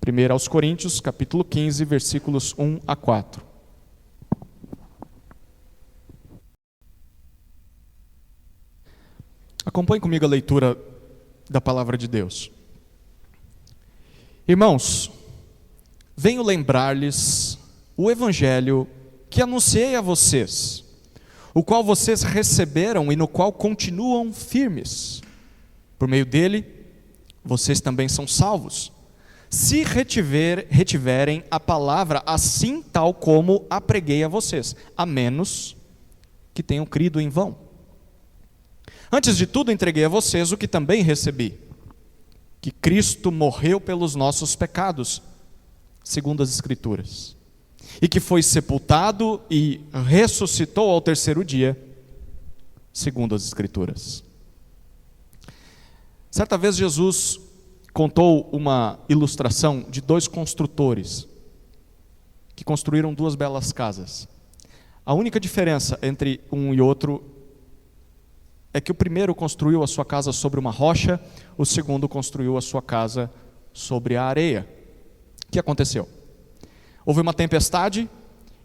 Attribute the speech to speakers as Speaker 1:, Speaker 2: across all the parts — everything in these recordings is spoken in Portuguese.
Speaker 1: 1 aos Coríntios, capítulo 15, versículos 1 a 4. Acompanhe comigo a leitura da palavra de Deus. Irmãos, venho lembrar-lhes o evangelho que anunciei a vocês, o qual vocês receberam e no qual continuam firmes. Por meio dele, vocês também são salvos, se retiverem a palavra assim tal como a preguei a vocês, a menos que tenham crido em vão. Antes de tudo, entreguei a vocês o que também recebi, que Cristo morreu pelos nossos pecados, segundo as Escrituras, e que foi sepultado e ressuscitou ao terceiro dia, segundo as Escrituras. Certa vez Jesus contou uma ilustração de dois construtores que construíram duas belas casas. A única diferença entre um e outro é que o primeiro construiu a sua casa sobre uma rocha, o segundo construiu a sua casa sobre a areia. O que aconteceu? Houve uma tempestade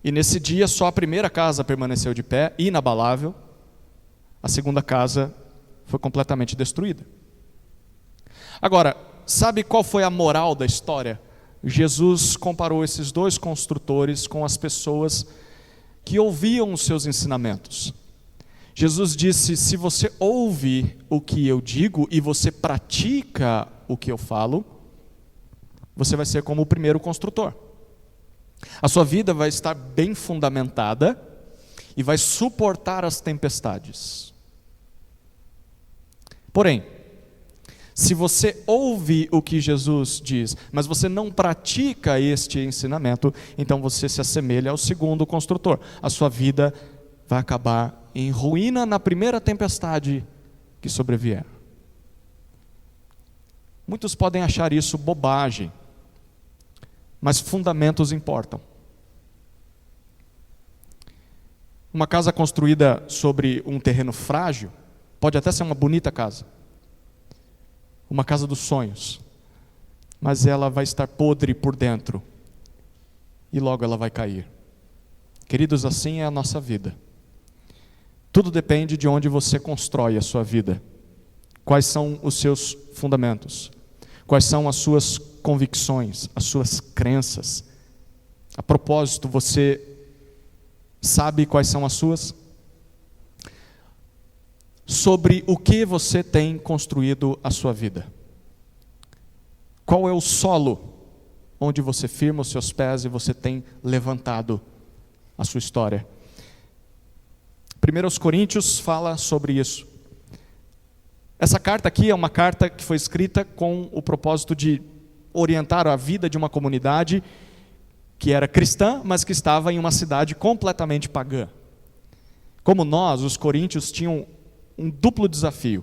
Speaker 1: e nesse dia só a primeira casa permaneceu de pé, inabalável. A segunda casa foi completamente destruída. Agora, sabe qual foi a moral da história? Jesus comparou esses dois construtores com as pessoas que ouviam os seus ensinamentos. Jesus disse: se você ouve o que eu digo e você pratica o que eu falo, você vai ser como o primeiro construtor. A sua vida vai estar bem fundamentada e vai suportar as tempestades. Porém, se você ouve o que Jesus diz, mas você não pratica este ensinamento, então você se assemelha ao segundo construtor. A sua vida vai acabar em ruína na primeira tempestade que sobrevier. Muitos podem achar isso bobagem, mas fundamentos importam. Uma casa construída sobre um terreno frágil pode até ser uma bonita casa, uma casa dos sonhos, mas ela vai estar podre por dentro e logo ela vai cair. Queridos, assim é a nossa vida. Tudo depende de onde você constrói a sua vida. Quais são os seus fundamentos? Quais são as suas convicções, as suas crenças? A propósito, você sabe quais são as suas? Sobre o que você tem construído a sua vida? Qual é o solo onde você firma os seus pés e você tem levantado a sua história? 1 Coríntios fala sobre isso. Essa carta aqui é uma carta que foi escrita com o propósito de orientar a vida de uma comunidade que era cristã, mas que estava em uma cidade completamente pagã. Como nós, os coríntios tinham um duplo desafio.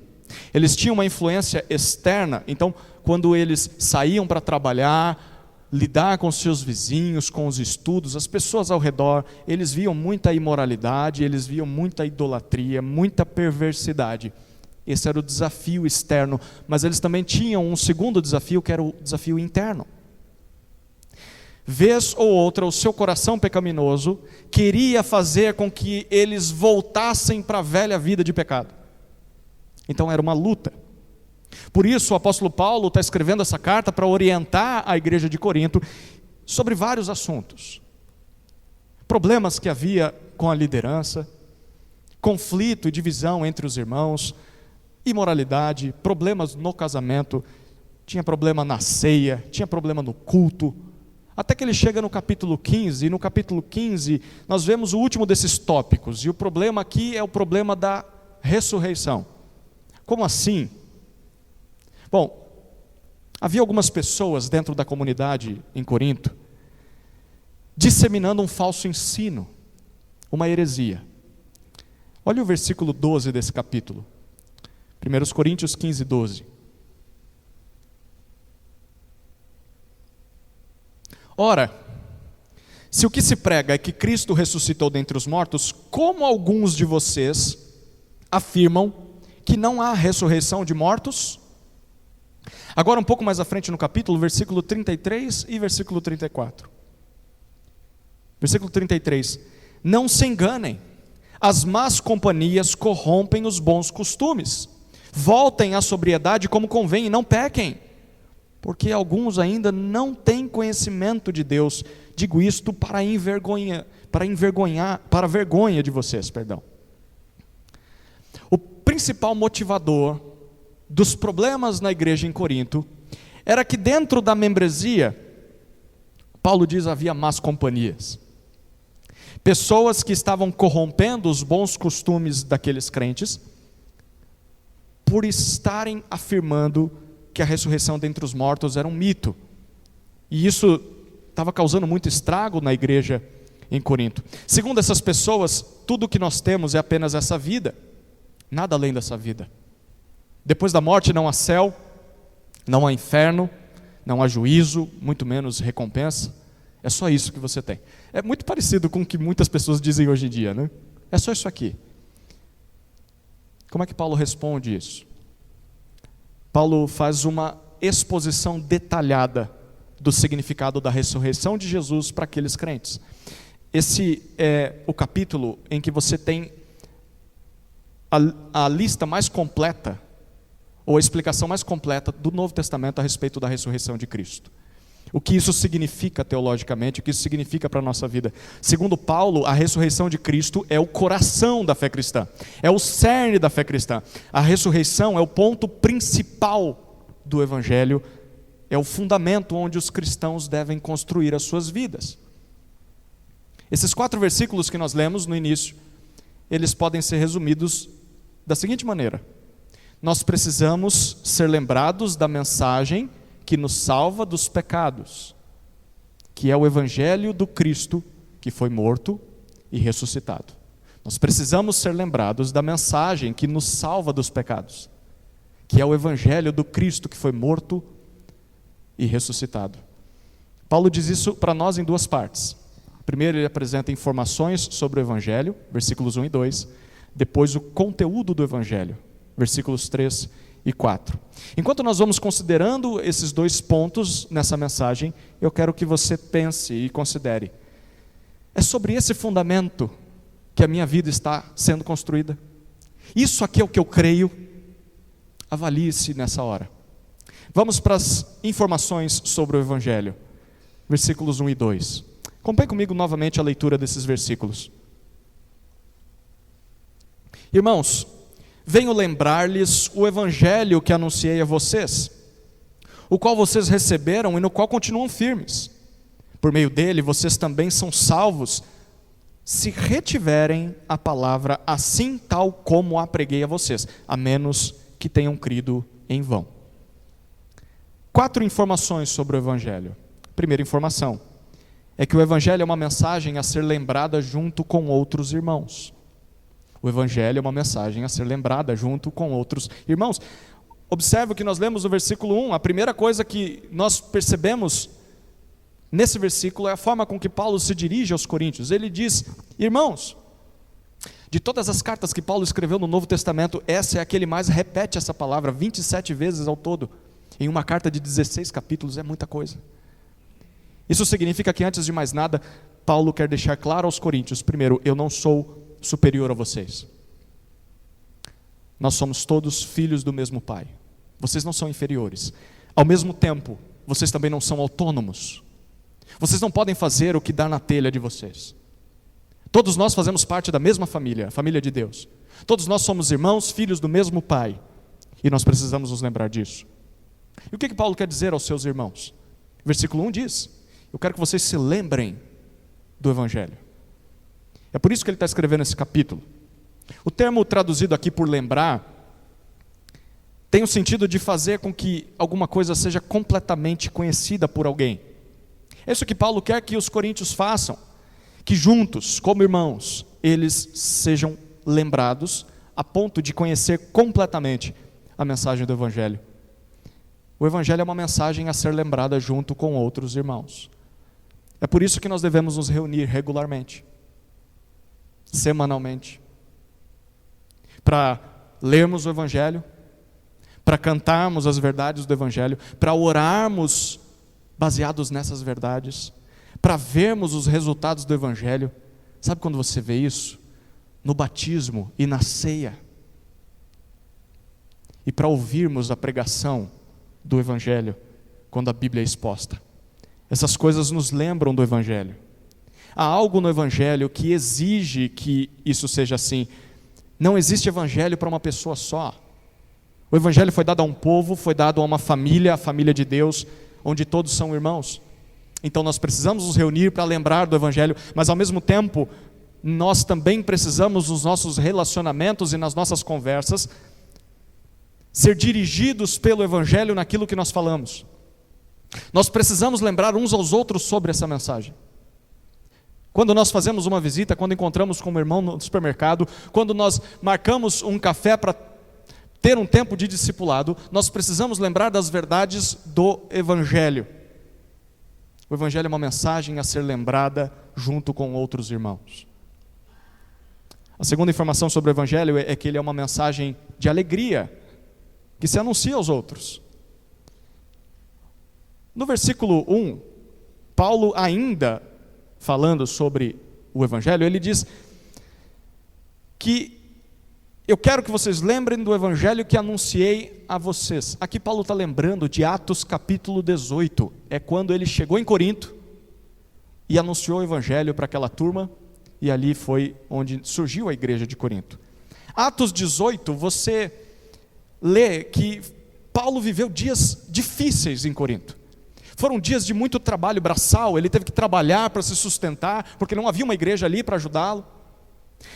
Speaker 1: Eles tinham uma influência externa, então quando eles saíam para trabalhar, lidar com seus vizinhos, com os estudos, as pessoas ao redor, eles viam muita imoralidade, eles viam muita idolatria, muita perversidade. Esse era o desafio externo, mas eles também tinham um segundo desafio, que era o desafio interno. Vez ou outra, o seu coração pecaminoso queria fazer com que eles voltassem para a velha vida de pecado. Então era uma luta. Por isso o apóstolo Paulo está escrevendo essa carta para orientar a igreja de Corinto sobre vários assuntos. Problemas que havia com a liderança, conflito e divisão entre os irmãos, imoralidade, problemas no casamento, tinha problema na ceia, tinha problema no culto. Até que ele chega no capítulo 15, e no capítulo 15 nós vemos o último desses tópicos, e o problema aqui é o problema da ressurreição. Como assim? Bom, havia algumas pessoas dentro da comunidade em Corinto disseminando um falso ensino, uma heresia. Olha o versículo 12 desse capítulo, 1 Coríntios 15, 12. Ora, se o que se prega é que Cristo ressuscitou dentre os mortos, como alguns de vocês afirmam que não há ressurreição de mortos? Agora um pouco mais à frente no capítulo, versículo 33 e versículo 34. Versículo 33. Não se enganem, as más companhias corrompem os bons costumes. Voltem à sobriedade como convém e não pequem, porque alguns ainda não têm conhecimento de Deus. Digo isto para a vergonha de vocês, perdão. O principal motivador dos problemas na igreja em Corinto era que dentro da membresia, Paulo diz, havia más companhias. Pessoas que estavam corrompendo os bons costumes daqueles crentes por estarem afirmando que a ressurreição dentre os mortos era um mito. E isso estava causando muito estrago na igreja em Corinto. Segundo essas pessoas, tudo que nós temos é apenas essa vida, nada além dessa vida. Depois da morte não há céu, não há inferno, não há juízo, muito menos recompensa. É só isso que você tem. É muito parecido com o que muitas pessoas dizem hoje em dia, né? É só isso aqui. Como é que Paulo responde isso? Paulo faz uma exposição detalhada do significado da ressurreição de Jesus para aqueles crentes. Esse é o capítulo em que você tem a lista mais completa, ou a explicação mais completa do Novo Testamento a respeito da ressurreição de Cristo. O que isso significa teologicamente, o que isso significa para a nossa vida. Segundo Paulo, a ressurreição de Cristo é o coração da fé cristã, é o cerne da fé cristã. A ressurreição é o ponto principal do Evangelho, é o fundamento onde os cristãos devem construir as suas vidas. Esses 4 versículos que nós lemos no início, eles podem ser resumidos da seguinte maneira: nós precisamos ser lembrados da mensagem que nos salva dos pecados, que é o Evangelho do Cristo que foi morto e ressuscitado. Nós precisamos ser lembrados da mensagem que nos salva dos pecados, que é o Evangelho do Cristo que foi morto e ressuscitado. Paulo diz isso para nós em 2 partes. Primeiro ele apresenta informações sobre o Evangelho, versículos 1 e 2. Depois o conteúdo do Evangelho, versículos 3 e 4. Enquanto nós vamos considerando esses 2 pontos nessa mensagem, eu quero que você pense e considere: é sobre esse fundamento que a minha vida está sendo construída? Isso aqui é o que eu creio? Avalie-se nessa hora. Vamos para as informações sobre o Evangelho, versículos 1 e 2. Acompanhe comigo novamente a leitura desses versículos. Irmãos, venho lembrar-lhes o Evangelho que anunciei a vocês, o qual vocês receberam e no qual continuam firmes. Por meio dele, vocês também são salvos, se retiverem a palavra assim tal como a preguei a vocês, a menos que tenham crido em vão. 4 informações sobre o Evangelho. Primeira informação é que o Evangelho é uma mensagem a ser lembrada junto com outros irmãos. O Evangelho é uma mensagem a ser lembrada junto com outros irmãos. Observe o que nós lemos no versículo 1. A primeira coisa que nós percebemos nesse versículo é a forma com que Paulo se dirige aos coríntios. Ele diz: irmãos, de todas as cartas que Paulo escreveu no Novo Testamento, essa é a que ele mais repete essa palavra 27 vezes ao todo. Em uma carta de 16 capítulos é muita coisa. Isso significa que, antes de mais nada, Paulo quer deixar claro aos coríntios: primeiro, eu não sou superior a vocês. Nós somos todos filhos do mesmo Pai. Vocês não são inferiores. Ao mesmo tempo, vocês também não são autônomos. Vocês não podem fazer o que dá na telha de vocês. Todos nós fazemos parte da mesma família, a família de Deus. Todos nós somos irmãos, filhos do mesmo Pai. E nós precisamos nos lembrar disso. E o que Paulo quer dizer aos seus irmãos? Versículo 1 diz: eu quero que vocês se lembrem do Evangelho. É por isso que ele está escrevendo esse capítulo. O termo traduzido aqui por lembrar tem o sentido de fazer com que alguma coisa seja completamente conhecida por alguém. É isso que Paulo quer que os coríntios façam, que juntos, como irmãos, eles sejam lembrados a ponto de conhecer completamente a mensagem do Evangelho. O Evangelho é uma mensagem a ser lembrada junto com outros irmãos. É por isso que nós devemos nos reunir regularmente, semanalmente, para lermos o Evangelho, para cantarmos as verdades do Evangelho, para orarmos baseados nessas verdades, para vermos os resultados do Evangelho. Sabe quando você vê isso? No batismo e na ceia. E para ouvirmos a pregação do Evangelho, quando a Bíblia é exposta. Essas coisas nos lembram do Evangelho. Há algo no Evangelho que exige que isso seja assim. Não existe Evangelho para uma pessoa só. O Evangelho foi dado a um povo, foi dado a uma família, a família de Deus, onde todos são irmãos. Então nós precisamos nos reunir para lembrar do Evangelho, mas ao mesmo tempo, nós também precisamos nos nossos relacionamentos e nas nossas conversas, ser dirigidos pelo Evangelho naquilo que nós falamos. Nós precisamos lembrar uns aos outros sobre essa mensagem. Quando nós fazemos uma visita, quando encontramos com um irmão no supermercado, quando nós marcamos um café para ter um tempo de discipulado, nós precisamos lembrar das verdades do Evangelho. O Evangelho é uma mensagem a ser lembrada junto com outros irmãos. A segunda informação sobre o Evangelho é que ele é uma mensagem de alegria, que se anuncia aos outros. No versículo 1, Paulo ainda falando sobre o Evangelho, ele diz que eu quero que vocês lembrem do Evangelho que anunciei a vocês. Aqui Paulo está lembrando de Atos capítulo 18. É quando ele chegou em Corinto e anunciou o Evangelho para aquela turma. E ali foi onde surgiu a igreja de Corinto. Atos 18, você lê que Paulo viveu dias difíceis em Corinto. Foram dias de muito trabalho braçal. Ele teve que trabalhar para se sustentar, porque não havia uma igreja ali para ajudá-lo.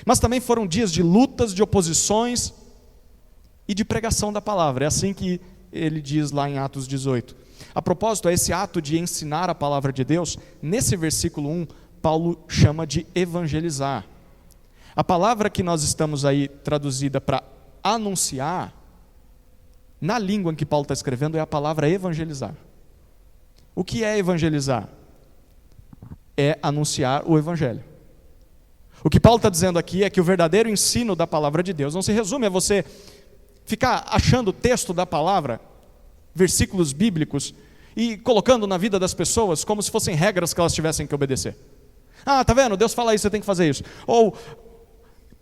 Speaker 1: Mas também foram dias de lutas, de oposições e de pregação da palavra. É assim que ele diz lá em Atos 18. A propósito, esse ato de ensinar a palavra de Deus, nesse versículo 1, Paulo chama de evangelizar. A palavra que nós estamos aí traduzida para anunciar, na língua em que Paulo está escrevendo, é a palavra evangelizar. O que é evangelizar? É anunciar o Evangelho. O que Paulo está dizendo aqui é que o verdadeiro ensino da palavra de Deus não se resume a você ficar achando o texto da palavra, versículos bíblicos, e colocando na vida das pessoas como se fossem regras que elas tivessem que obedecer. Ah, tá vendo? Deus fala isso, você tem que fazer isso. Ou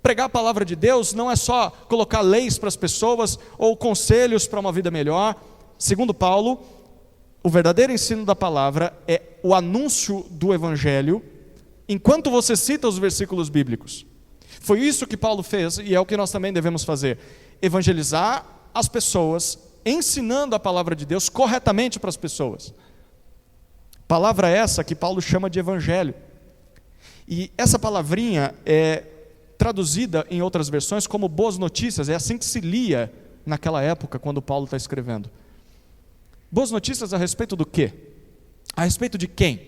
Speaker 1: pregar a palavra de Deus não é só colocar leis para as pessoas ou conselhos para uma vida melhor. Segundo Paulo, o verdadeiro ensino da palavra é o anúncio do Evangelho enquanto você cita os versículos bíblicos. Foi isso que Paulo fez e é o que nós também devemos fazer. Evangelizar as pessoas, ensinando a palavra de Deus corretamente para as pessoas. Palavra essa que Paulo chama de Evangelho. E essa palavrinha é traduzida em outras versões como boas notícias. É assim que se lia naquela época quando Paulo está escrevendo. Boas notícias a respeito do quê? A respeito de quem?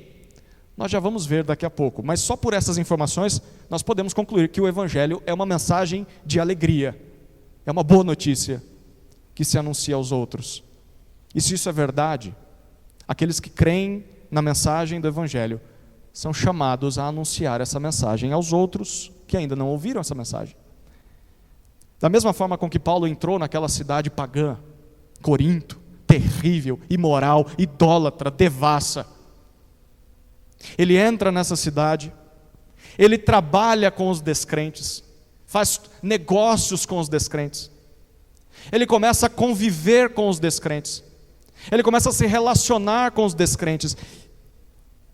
Speaker 1: Nós já vamos ver daqui a pouco, mas só por essas informações nós podemos concluir que o Evangelho é uma mensagem de alegria, é uma boa notícia que se anuncia aos outros. E se isso é verdade, aqueles que creem na mensagem do Evangelho são chamados a anunciar essa mensagem aos outros que ainda não ouviram essa mensagem. Da mesma forma com que Paulo entrou naquela cidade pagã, Corinto, terrível, imoral, idólatra, devassa. Ele entra nessa cidade, ele trabalha com os descrentes, faz negócios com os descrentes, ele começa a conviver com os descrentes, ele começa a se relacionar com os descrentes,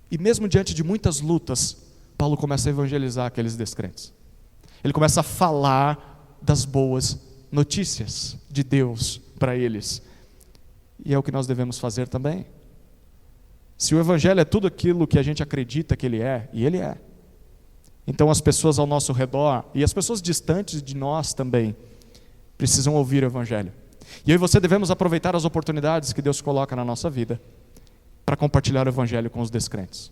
Speaker 1: e mesmo diante de muitas lutas, Paulo começa a evangelizar aqueles descrentes, ele começa a falar das boas notícias de Deus para eles, e é o que nós devemos fazer também. Se o Evangelho é tudo aquilo que a gente acredita que ele é, e ele é, então as pessoas ao nosso redor, e as pessoas distantes de nós também, precisam ouvir o Evangelho. E eu e você devemos aproveitar as oportunidades que Deus coloca na nossa vida, para compartilhar o Evangelho com os descrentes.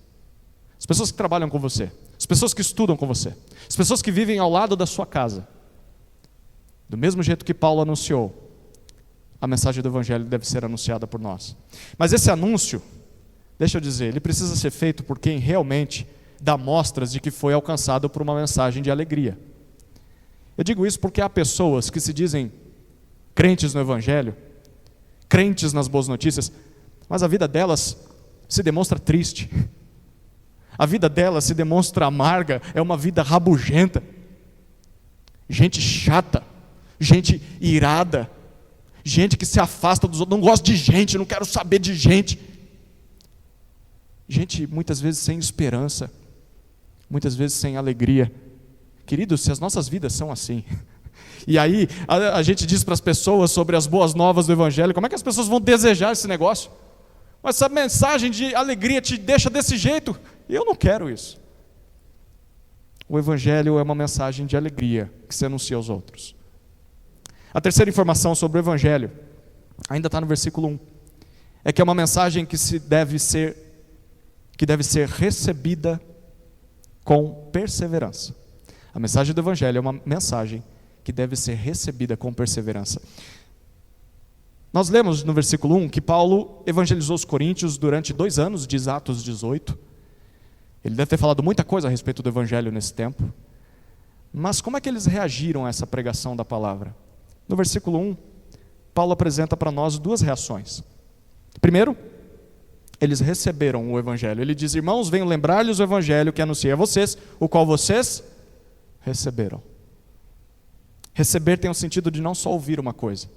Speaker 1: As pessoas que trabalham com você, as pessoas que estudam com você, as pessoas que vivem ao lado da sua casa. Do mesmo jeito que Paulo anunciou, a mensagem do Evangelho deve ser anunciada por nós. Mas esse anúncio, deixa eu dizer, ele precisa ser feito por quem realmente dá mostras de que foi alcançado por uma mensagem de alegria. Eu digo isso porque há pessoas que se dizem crentes no Evangelho, crentes nas boas notícias, mas a vida delas se demonstra triste. A vida delas se demonstra amarga, é uma vida rabugenta. Gente chata, gente irada, gente que se afasta dos outros, não gosto de gente, não quero saber de gente. Gente muitas vezes sem esperança, muitas vezes sem alegria. Queridos, se as nossas vidas são assim, e aí a gente diz para as pessoas sobre as boas novas do Evangelho, como é que as pessoas vão desejar esse negócio? Mas essa mensagem de alegria te deixa desse jeito, e eu não quero isso. O Evangelho é uma mensagem de alegria que se anuncia aos outros. A terceira informação sobre o Evangelho, ainda está no versículo 1, é que é uma mensagem que deve ser recebida com perseverança. A mensagem do Evangelho é uma mensagem que deve ser recebida com perseverança. Nós lemos no versículo 1 que Paulo evangelizou os coríntios durante 2 anos, diz Atos 18. Ele deve ter falado muita coisa a respeito do Evangelho nesse tempo. Mas como é que eles reagiram a essa pregação da palavra? No versículo 1, Paulo apresenta para nós 2 reações. Primeiro, eles receberam o Evangelho. Ele diz: irmãos, venho lembrar-lhes o Evangelho que anunciei a vocês, o qual vocês receberam. Receber tem o sentido de não só ouvir uma coisa,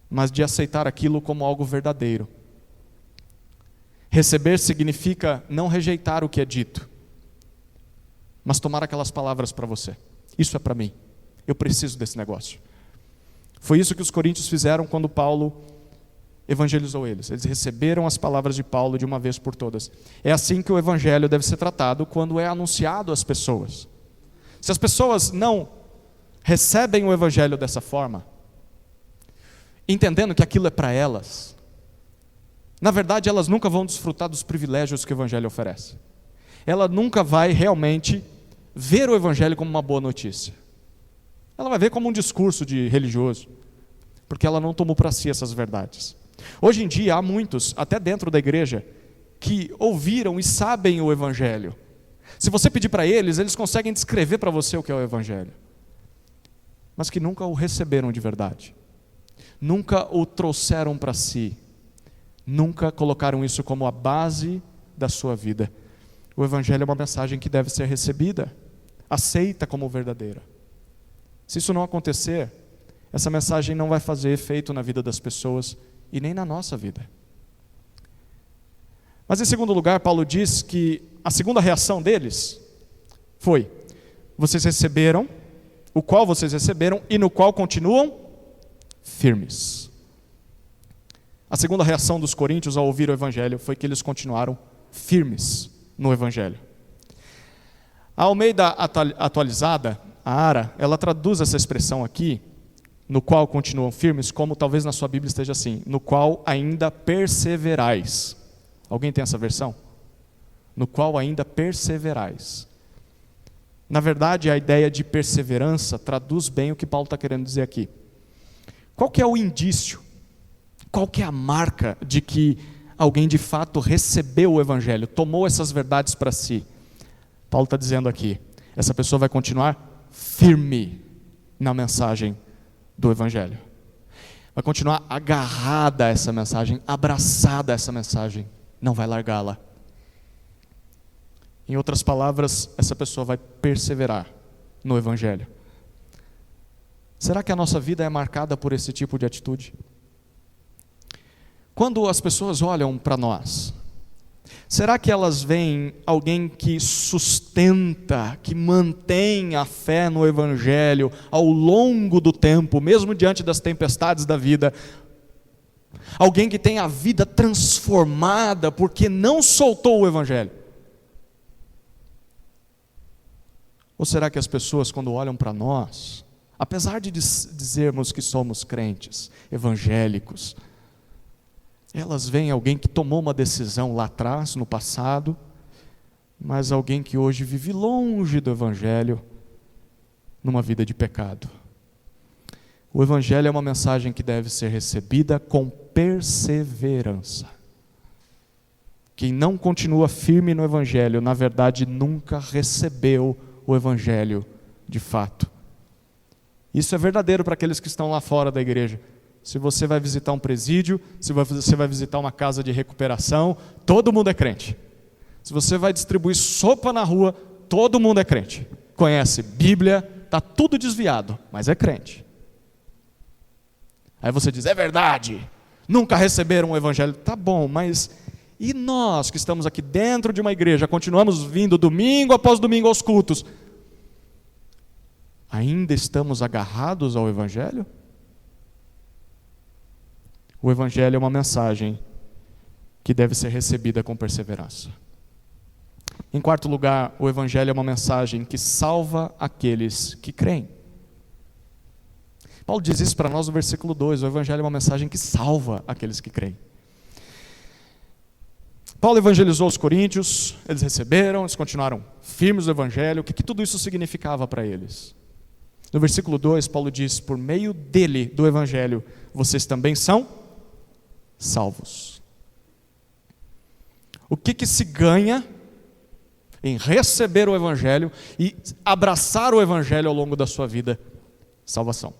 Speaker 1: mas de aceitar aquilo como algo verdadeiro. Receber significa não rejeitar o que é dito, mas tomar aquelas palavras para você. Isso é para mim, eu preciso desse negócio. Foi isso que os coríntios fizeram quando Paulo evangelizou eles. Eles receberam as palavras de Paulo de uma vez por todas. É assim que o Evangelho deve ser tratado quando é anunciado às pessoas. Se as pessoas não recebem o Evangelho dessa forma, entendendo que aquilo é para elas, na verdade elas nunca vão desfrutar dos privilégios que o Evangelho oferece. Ela nunca vai realmente ver o Evangelho como uma boa notícia. Ela vai ver como um discurso de religioso, porque ela não tomou para si essas verdades. Hoje em dia há muitos, até dentro da igreja, que ouviram e sabem o Evangelho. Se você pedir para eles, eles conseguem descrever para você o que é o Evangelho, mas que nunca o receberam de verdade, nunca o trouxeram para si, nunca colocaram isso como a base da sua vida. O Evangelho é uma mensagem que deve ser recebida, aceita como verdadeira. Se isso não acontecer, essa mensagem não vai fazer efeito na vida das pessoas e nem na nossa vida. Mas em segundo lugar, Paulo diz que a segunda reação deles foi: vocês receberam, o qual vocês receberam e no qual continuam firmes. A segunda reação dos coríntios ao ouvir o Evangelho foi que eles continuaram firmes no Evangelho. A Almeida atualizada, a ARA, ela traduz essa expressão aqui, no qual continuam firmes, como talvez na sua Bíblia esteja assim: no qual ainda perseverais. Alguém tem essa versão? No qual ainda perseverais. Na verdade, a ideia de perseverança traduz bem o que Paulo está querendo dizer aqui. Qual que é o indício? Qual que é a marca de que alguém de fato recebeu o Evangelho, tomou essas verdades para si? Paulo está dizendo aqui: essa pessoa vai continuar firme na mensagem do Evangelho. Vai continuar agarrada a essa mensagem, abraçada a essa mensagem, não vai largá-la. Em outras palavras, essa pessoa vai perseverar no Evangelho. Será que a nossa vida é marcada por esse tipo de atitude? Quando as pessoas olham para nós, será que elas veem alguém que sustenta, que mantém a fé no Evangelho ao longo do tempo, mesmo diante das tempestades da vida? Alguém que tem a vida transformada porque não soltou o Evangelho? Ou será que as pessoas, quando olham para nós, apesar de dizermos que somos crentes, evangélicos, elas veem alguém que tomou uma decisão lá atrás, no passado, mas alguém que hoje vive longe do Evangelho, numa vida de pecado? O Evangelho é uma mensagem que deve ser recebida com perseverança. Quem não continua firme no Evangelho, na verdade, nunca recebeu o Evangelho de fato. Isso é verdadeiro para aqueles que estão lá fora da igreja, Se você vai visitar um presídio, se você vai visitar uma casa de recuperação, todo mundo é crente. Se você vai distribuir sopa na rua, todo mundo é crente. Conhece Bíblia, está tudo desviado, mas é crente. Aí você diz, é verdade, nunca receberam o evangelho. Tá bom, mas e nós que estamos aqui dentro de uma igreja, continuamos vindo domingo após domingo aos cultos, ainda estamos agarrados ao evangelho? O evangelho é uma mensagem que deve ser recebida com perseverança. Em quarto lugar, o evangelho é uma mensagem que salva aqueles que creem. Paulo diz isso para nós no versículo 2, o evangelho é uma mensagem que salva aqueles que creem. Paulo evangelizou os coríntios, eles receberam, eles continuaram firmes no evangelho. O que tudo isso significava para eles? No versículo 2, Paulo diz, por meio dele, do evangelho, vocês também são salvos. O que se ganha em receber o evangelho e abraçar o evangelho ao longo da sua vida? Salvação.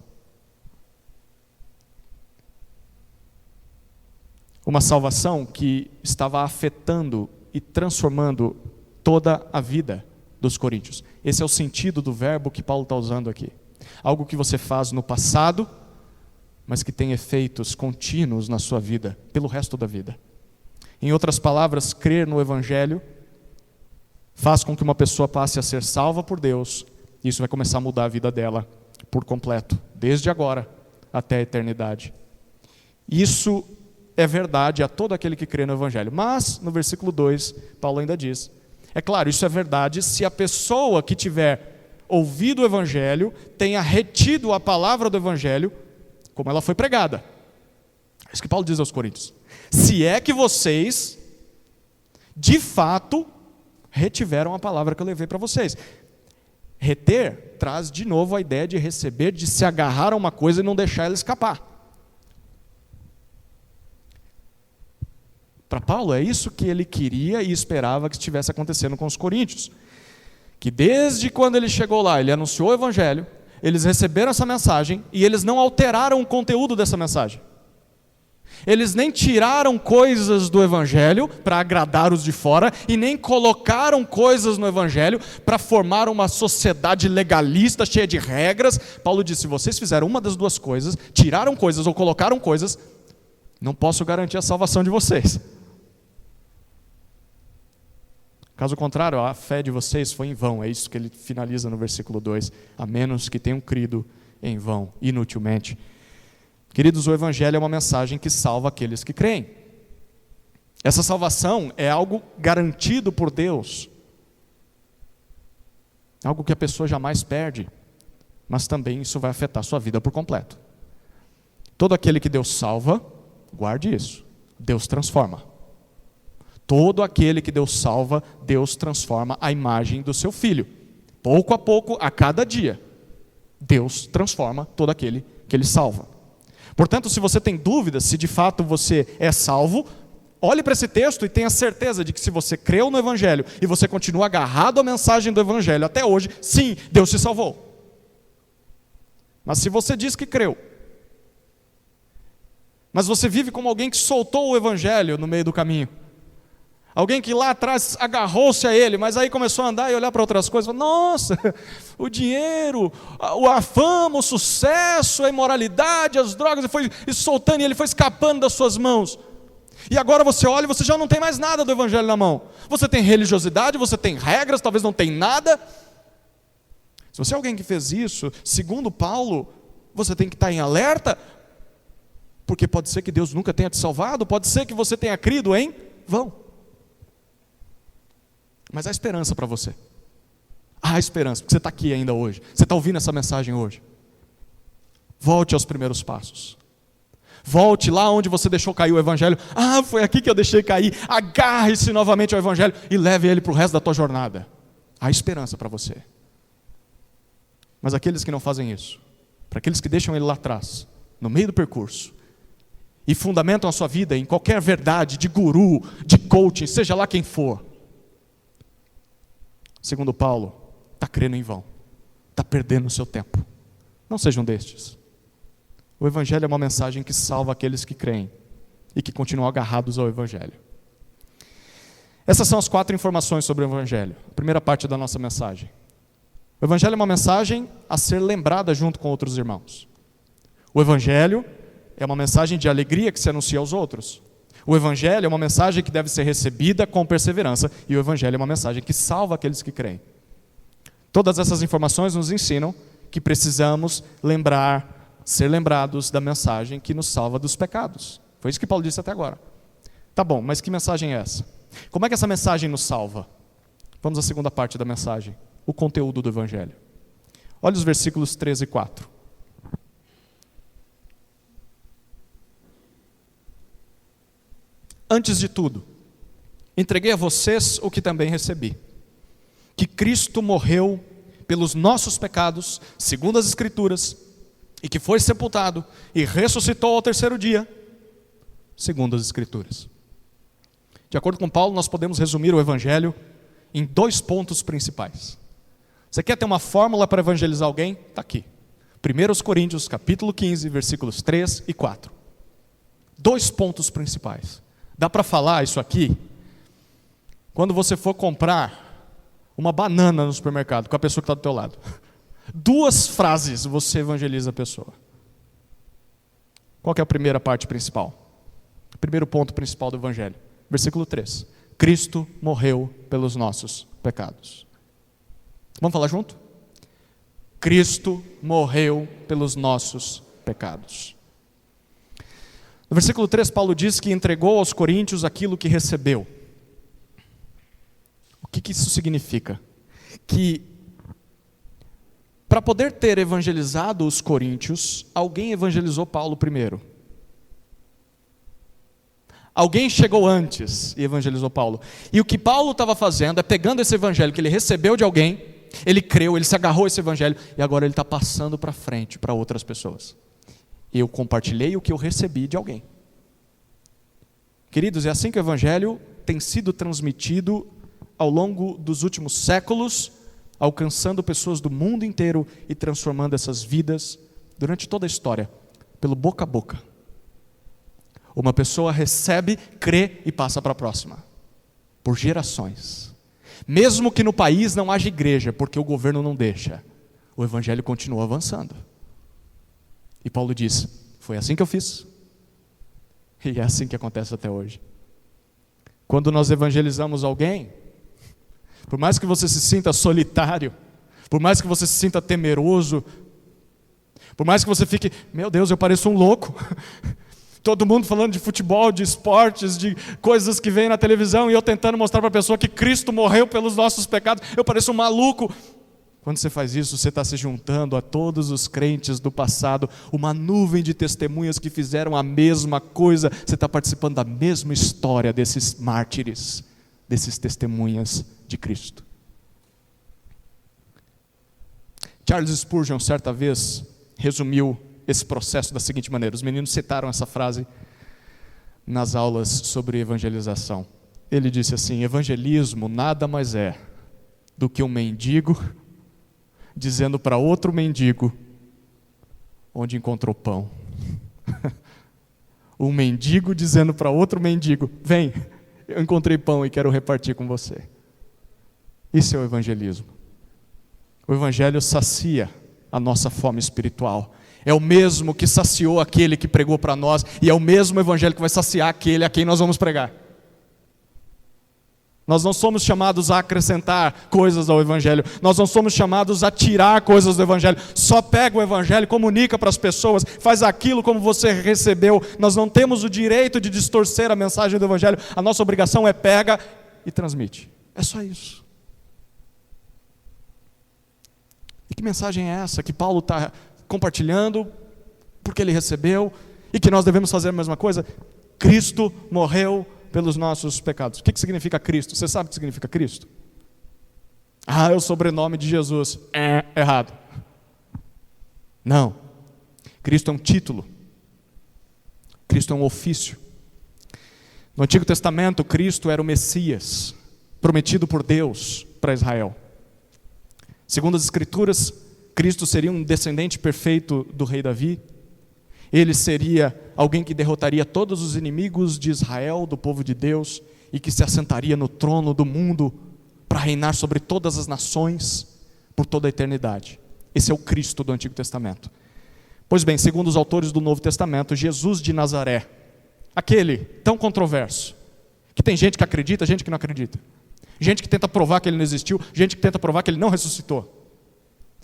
Speaker 1: Uma salvação que estava afetando e transformando toda a vida dos coríntios. Esse é o sentido do verbo que Paulo está usando aqui. Algo que você faz no passado, mas que tem efeitos contínuos na sua vida, pelo resto da vida. Em outras palavras, crer no evangelho faz com que uma pessoa passe a ser salva por Deus, e isso vai começar a mudar a vida dela por completo, desde agora até a eternidade. Isso é verdade a todo aquele que crê no evangelho. Mas, no versículo 2, Paulo ainda diz, é claro, isso é verdade se a pessoa que tiver ouvido o evangelho tenha retido a palavra do evangelho como ela foi pregada. É isso que Paulo diz aos coríntios. Se é que vocês, de fato, retiveram a palavra que eu levei para vocês. Reter traz de novo a ideia de receber, de se agarrar a uma coisa e não deixar ela escapar. Para Paulo é isso que ele queria e esperava que estivesse acontecendo com os coríntios. Que desde quando ele chegou lá, ele anunciou o evangelho, eles receberam essa mensagem e eles não alteraram o conteúdo dessa mensagem. Eles nem tiraram coisas do evangelho para agradar os de fora e nem colocaram coisas no evangelho para formar uma sociedade legalista cheia de regras. Paulo disse, se vocês fizeram uma das duas coisas, tiraram coisas ou colocaram coisas, não posso garantir a salvação de vocês. Caso contrário, a fé de vocês foi em vão. É isso que ele finaliza no versículo 2. A menos que tenham crido em vão, inutilmente. Queridos, o evangelho é uma mensagem que salva aqueles que creem. Essa salvação é algo garantido por Deus. Algo que a pessoa jamais perde. Mas também isso vai afetar a sua vida por completo. Todo aquele que Deus salva, guarde isso, Deus transforma. Todo aquele que Deus salva, Deus transforma a imagem do seu Filho. Pouco a pouco, a cada dia, Deus transforma todo aquele que Ele salva. Portanto, se você tem dúvidas se de fato você é salvo, olhe para esse texto e tenha certeza de que se você creu no Evangelho e você continua agarrado à mensagem do Evangelho até hoje, sim, Deus te salvou. Mas se você diz que creu, mas você vive como alguém que soltou o Evangelho no meio do caminho, alguém que lá atrás agarrou-se a ele, mas aí começou a andar e olhar para outras coisas. Nossa, o dinheiro, a fama, o sucesso, a imoralidade, as drogas, ele foi soltando e ele foi escapando das suas mãos. E agora você olha e você já não tem mais nada do evangelho na mão. Você tem religiosidade, você tem regras, talvez não tem nada. Se você é alguém que fez isso, segundo Paulo, você tem que estar em alerta, porque pode ser que Deus nunca tenha te salvado, pode ser que você tenha crido em vão. Mas há esperança para você. Há esperança, porque você está aqui ainda hoje. Você está ouvindo essa mensagem hoje. Volte aos primeiros passos. Volte lá onde você deixou cair o evangelho. Ah, foi aqui que eu deixei cair. Agarre-se novamente ao evangelho e leve ele para o resto da tua jornada. Há esperança para você. Mas aqueles que não fazem isso, para aqueles que deixam ele lá atrás, no meio do percurso, e fundamentam a sua vida em qualquer verdade de guru, de coaching, seja lá quem for, segundo Paulo, está crendo em vão, está perdendo o seu tempo. Não seja um destes. O Evangelho é uma mensagem que salva aqueles que creem e que continuam agarrados ao Evangelho. Essas são as 4 informações sobre o Evangelho, a primeira parte da nossa mensagem. O Evangelho é uma mensagem a ser lembrada junto com outros irmãos. O Evangelho é uma mensagem de alegria que se anuncia aos outros. O Evangelho é uma mensagem que deve ser recebida com perseverança. E o Evangelho é uma mensagem que salva aqueles que creem. Todas essas informações nos ensinam que precisamos ser lembrados da mensagem que nos salva dos pecados. Foi isso que Paulo disse até agora. Tá bom, mas que mensagem é essa? Como é que essa mensagem nos salva? Vamos à segunda parte da mensagem, o conteúdo do Evangelho. Olha os versículos 13 e 4. Antes de tudo, entreguei a vocês o que também recebi, que Cristo morreu pelos nossos pecados, segundo as Escrituras, e que foi sepultado e ressuscitou ao terceiro dia, segundo as Escrituras. De acordo com Paulo, nós podemos resumir o Evangelho em 2 pontos principais. Você quer ter uma fórmula para evangelizar alguém? Está aqui. 1 Coríntios, capítulo 15, versículos 3 e 4. 2 pontos principais. Dá para falar isso aqui quando você for comprar uma banana no supermercado com a pessoa que está do teu lado. 2 frases você evangeliza a pessoa. Qual que é a primeira parte principal? O primeiro ponto principal do Evangelho. Versículo 3. Cristo morreu pelos nossos pecados. Vamos falar junto? Cristo morreu pelos nossos pecados. No versículo 3, Paulo diz que entregou aos coríntios aquilo que recebeu. O que isso significa? Que para poder ter evangelizado os coríntios, alguém evangelizou Paulo primeiro. Alguém chegou antes e evangelizou Paulo. E o que Paulo estava fazendo é pegando esse evangelho que ele recebeu de alguém, ele creu, ele se agarrou a esse evangelho, e agora ele está passando para frente para outras pessoas. Eu compartilhei o que eu recebi de alguém. Queridos, é assim que o Evangelho tem sido transmitido ao longo dos últimos séculos, alcançando pessoas do mundo inteiro e transformando essas vidas durante toda a história, pelo boca a boca. Uma pessoa recebe, crê e passa para a próxima, por gerações. Mesmo que no país não haja igreja, porque o governo não deixa, o Evangelho continua avançando. E Paulo diz, foi assim que eu fiz, e é assim que acontece até hoje. Quando nós evangelizamos alguém, por mais que você se sinta solitário, por mais que você se sinta temeroso, por mais que você fique, meu Deus, eu pareço um louco, todo mundo falando de futebol, de esportes, de coisas que vem na televisão, e eu tentando mostrar para a pessoa que Cristo morreu pelos nossos pecados, eu pareço um maluco. Quando você faz isso, você está se juntando a todos os crentes do passado, uma nuvem de testemunhas que fizeram a mesma coisa, você está participando da mesma história desses mártires, desses testemunhas de Cristo. Charles Spurgeon, certa vez, resumiu esse processo da seguinte maneira, os meninos citaram essa frase nas aulas sobre evangelização. Ele disse assim, evangelismo nada mais é do que um mendigo dizendo para outro mendigo onde encontrou pão. Um mendigo dizendo para outro mendigo, vem, eu encontrei pão e quero repartir com você. Isso é o evangelismo. O evangelho sacia a nossa fome espiritual. É o mesmo que saciou aquele que pregou para nós, e é o mesmo evangelho que vai saciar aquele a quem nós vamos pregar. Nós não somos chamados a acrescentar coisas ao Evangelho. Nós não somos chamados a tirar coisas do Evangelho. Só pega o Evangelho, comunica para as pessoas, faz aquilo como você recebeu. Nós não temos o direito de distorcer a mensagem do Evangelho. A nossa obrigação é pega e transmite. É só isso. E que mensagem é essa que Paulo está compartilhando, porque ele recebeu, e que nós devemos fazer a mesma coisa? Cristo morreu pelos nossos pecados. O que significa Cristo? Você sabe o que significa Cristo? É o sobrenome de Jesus. Errado. Não. Cristo é um título. Cristo é um ofício. No Antigo Testamento, Cristo era o Messias, prometido por Deus para Israel. Segundo as Escrituras, Cristo seria um descendente perfeito do rei Davi. Ele seria alguém que derrotaria todos os inimigos de Israel, do povo de Deus, e que se assentaria no trono do mundo para reinar sobre todas as nações por toda a eternidade. Esse é o Cristo do Antigo Testamento. Pois bem, segundo os autores do Novo Testamento, Jesus de Nazaré, aquele tão controverso, que tem gente que acredita, gente que não acredita, gente que tenta provar que ele não existiu, gente que tenta provar que ele não ressuscitou.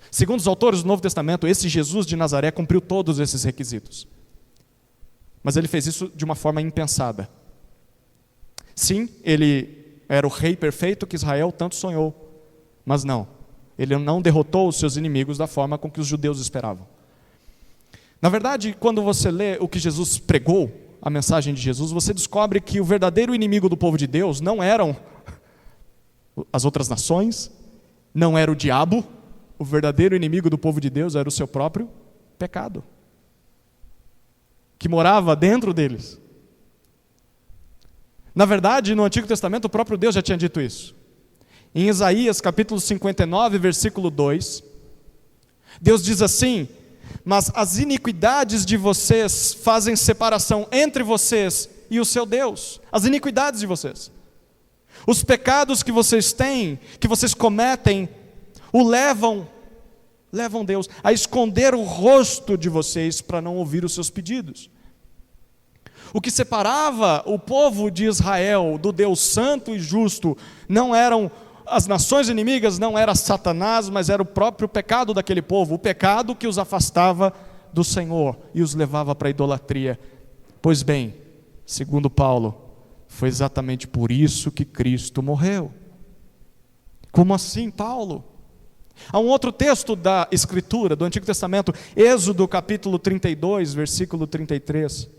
Speaker 1: Segundo os autores do Novo Testamento, esse Jesus de Nazaré cumpriu todos esses requisitos. Mas ele fez isso de uma forma impensada. Sim, ele era o rei perfeito que Israel tanto sonhou, mas não, ele não derrotou os seus inimigos da forma com que os judeus esperavam. Na verdade, quando você lê o que Jesus pregou, a mensagem de Jesus, você descobre que o verdadeiro inimigo do povo de Deus não eram as outras nações, não era o diabo. O verdadeiro inimigo do povo de Deus era o seu próprio pecado, que morava dentro deles. Na verdade, no Antigo Testamento, o próprio Deus já tinha dito isso. Em Isaías capítulo 59, versículo 2, Deus diz assim: mas as iniquidades de vocês fazem separação entre vocês e o seu Deus. As iniquidades de vocês. Os pecados que vocês têm, que vocês cometem, o levam Deus a esconder o rosto de vocês para não ouvir os seus pedidos. O que separava o povo de Israel do Deus santo e justo não eram as nações inimigas, não era Satanás, mas era o próprio pecado daquele povo, o pecado que os afastava do Senhor e os levava para a idolatria. Pois bem, segundo Paulo, foi exatamente por isso que Cristo morreu. Como assim, Paulo? Há um outro texto da Escritura, do Antigo Testamento, Êxodo capítulo 32, versículo 33.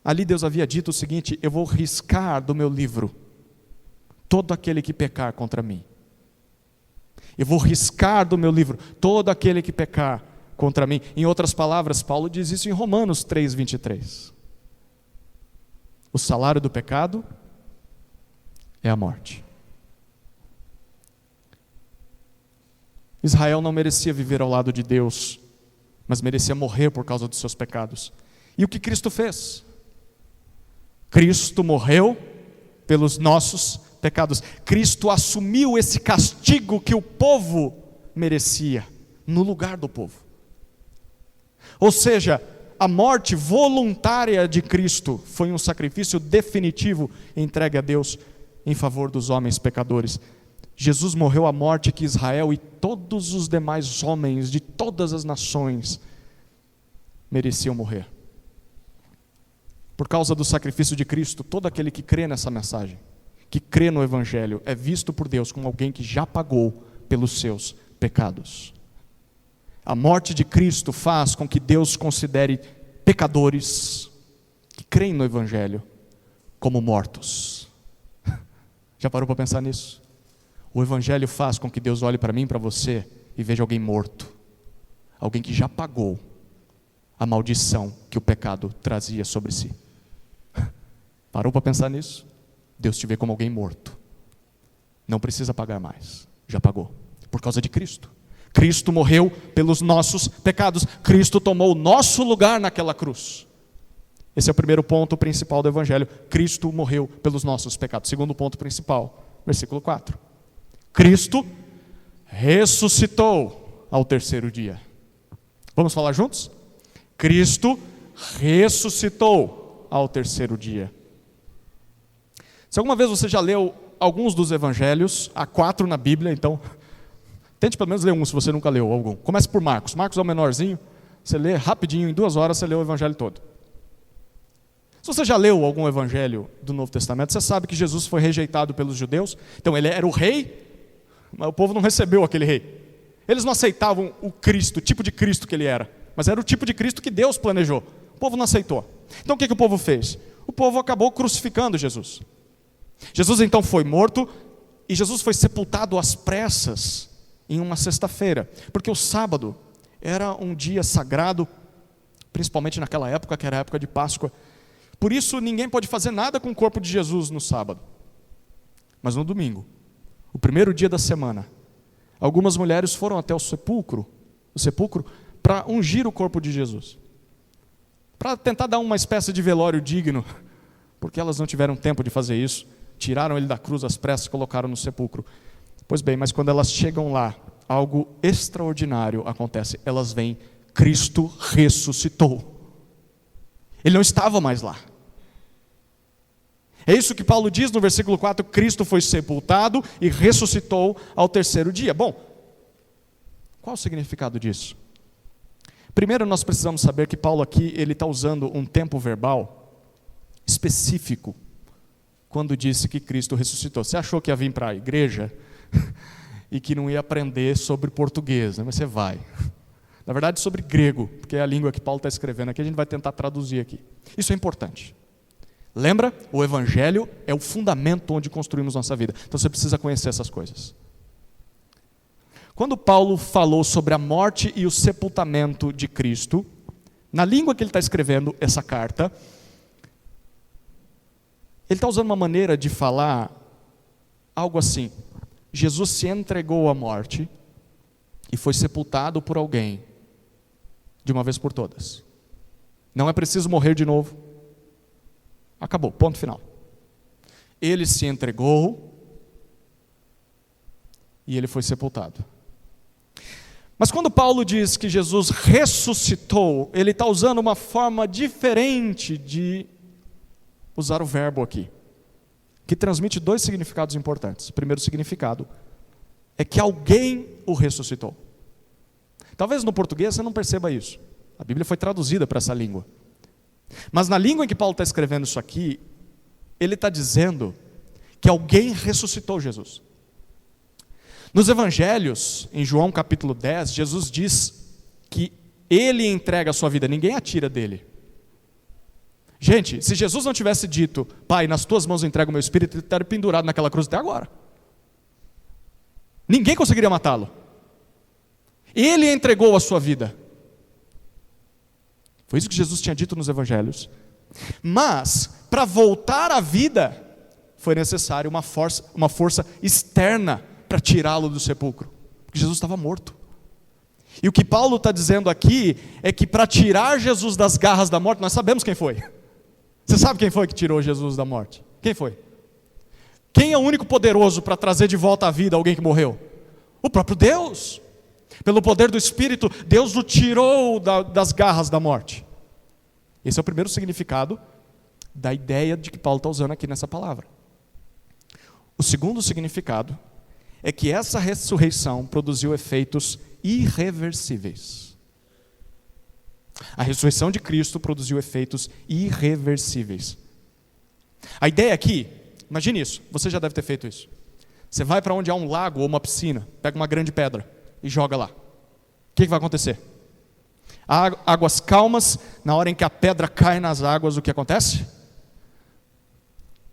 Speaker 1: Ali Deus havia dito o seguinte: eu vou riscar do meu livro todo aquele que pecar contra mim. Eu vou riscar do meu livro todo aquele que pecar contra mim. Em outras palavras, Paulo diz isso em Romanos 3, 23. O salário do pecado é a morte. Israel não merecia viver ao lado de Deus, mas merecia morrer por causa dos seus pecados. E o que Cristo fez? Cristo morreu pelos nossos pecados. Cristo assumiu esse castigo que o povo merecia, no lugar do povo. Ou seja, a morte voluntária de Cristo foi um sacrifício definitivo entregue a Deus em favor dos homens pecadores. Jesus morreu a morte que Israel e todos os demais homens de todas as nações mereciam morrer. Por causa do sacrifício de Cristo, todo aquele que crê nessa mensagem, que crê no Evangelho, é visto por Deus como alguém que já pagou pelos seus pecados. A morte de Cristo faz com que Deus considere pecadores que creem no Evangelho como mortos. Já parou para pensar nisso? O Evangelho faz com que Deus olhe para mim e para você e veja alguém morto. Alguém que já pagou a maldição que o pecado trazia sobre si. Parou para pensar nisso? Deus te vê como alguém morto. Não precisa pagar mais. Já pagou. Por causa de Cristo. Cristo morreu pelos nossos pecados. Cristo tomou o nosso lugar naquela cruz. Esse é o primeiro ponto principal do Evangelho. Cristo morreu pelos nossos pecados. Segundo ponto principal, versículo 4. Cristo ressuscitou ao terceiro dia. Vamos falar juntos? Cristo ressuscitou ao terceiro dia. Se alguma vez você já leu alguns dos evangelhos, há 4 na Bíblia, então tente pelo menos ler um se você nunca leu algum. Comece por Marcos. Marcos é o menorzinho, você lê rapidinho, em 2 horas você lê o evangelho todo. Se você já leu algum evangelho do Novo Testamento, você sabe que Jesus foi rejeitado pelos judeus. Então ele era o rei, mas o povo não recebeu aquele rei. Eles não aceitavam o Cristo, o tipo de Cristo que ele era, mas era o tipo de Cristo que Deus planejou. O povo não aceitou. Então o que o povo fez? O povo acabou crucificando Jesus. Jesus então foi morto e Jesus foi sepultado às pressas em uma sexta-feira, porque o sábado era um dia sagrado, principalmente naquela época, que era a época de Páscoa. Por isso ninguém pode fazer nada com o corpo de Jesus no sábado. Mas no domingo, o primeiro dia da semana, algumas mulheres foram até o sepulcro para ungir o corpo de Jesus. para tentar dar uma espécie de velório digno, porque elas não tiveram tempo de fazer isso, tiraram ele da cruz às pressas e colocaram no sepulcro. Pois bem, mas quando elas chegam lá, algo extraordinário acontece. Elas veem, Cristo ressuscitou. Ele não estava mais lá. É isso que Paulo diz no versículo 4, Cristo foi sepultado e ressuscitou ao terceiro dia. Bom, qual o significado disso? Primeiro nós precisamos saber que Paulo aqui ele está usando um tempo verbal específico quando disse que Cristo ressuscitou. Você achou que ia vir para a igreja e que não ia aprender sobre português, né? Mas você vai. Na verdade sobre grego, porque é a língua que Paulo está escrevendo aqui, a gente vai tentar traduzir aqui. Isso é importante. Lembra? O Evangelho é o fundamento onde construímos nossa vida. Então você precisa conhecer essas coisas. Quando Paulo falou sobre a morte e o sepultamento de Cristo, na língua que ele está escrevendo essa carta, ele está usando uma maneira de falar algo assim: Jesus se entregou à morte e foi sepultado por alguém, de uma vez por todas. Não é preciso morrer de novo. Acabou, ponto final. Ele se entregou e ele foi sepultado. Mas quando Paulo diz que Jesus ressuscitou, ele está usando uma forma diferente de usar o verbo aqui, que transmite dois significados importantes. O primeiro significado é que alguém o ressuscitou. Talvez no português você não perceba isso. A Bíblia foi traduzida para essa língua. Mas na língua em que Paulo está escrevendo isso aqui, ele está dizendo que alguém ressuscitou Jesus. Nos evangelhos, em João capítulo 10, Jesus diz que ele entrega a sua vida, ninguém a tira dele. Gente, se Jesus não tivesse dito, Pai, nas tuas mãos eu entrego o meu espírito, ele estaria pendurado naquela cruz até agora. Ninguém conseguiria matá-lo. Ele entregou a sua vida. Foi isso que Jesus tinha dito nos evangelhos. Mas, para voltar à vida, foi necessário uma força externa para tirá-lo do sepulcro. Porque Jesus estava morto. E o que Paulo está dizendo aqui é que para tirar Jesus das garras da morte, nós sabemos quem foi. Você sabe quem foi que tirou Jesus da morte? Quem foi? Quem é o único poderoso para trazer de volta à vida alguém que morreu? O próprio Deus. Pelo poder do Espírito, Deus o tirou das garras da morte. Esse é o primeiro significado da ideia de que Paulo está usando aqui nessa palavra. O segundo significado é que essa ressurreição produziu efeitos irreversíveis. A ressurreição de Cristo produziu efeitos irreversíveis. A ideia aqui, imagine isso, você já deve ter feito isso. Você vai para onde há um lago ou uma piscina, pega uma grande pedra e joga lá. O que vai acontecer? Há águas calmas, na hora em que a pedra cai nas águas, o que acontece?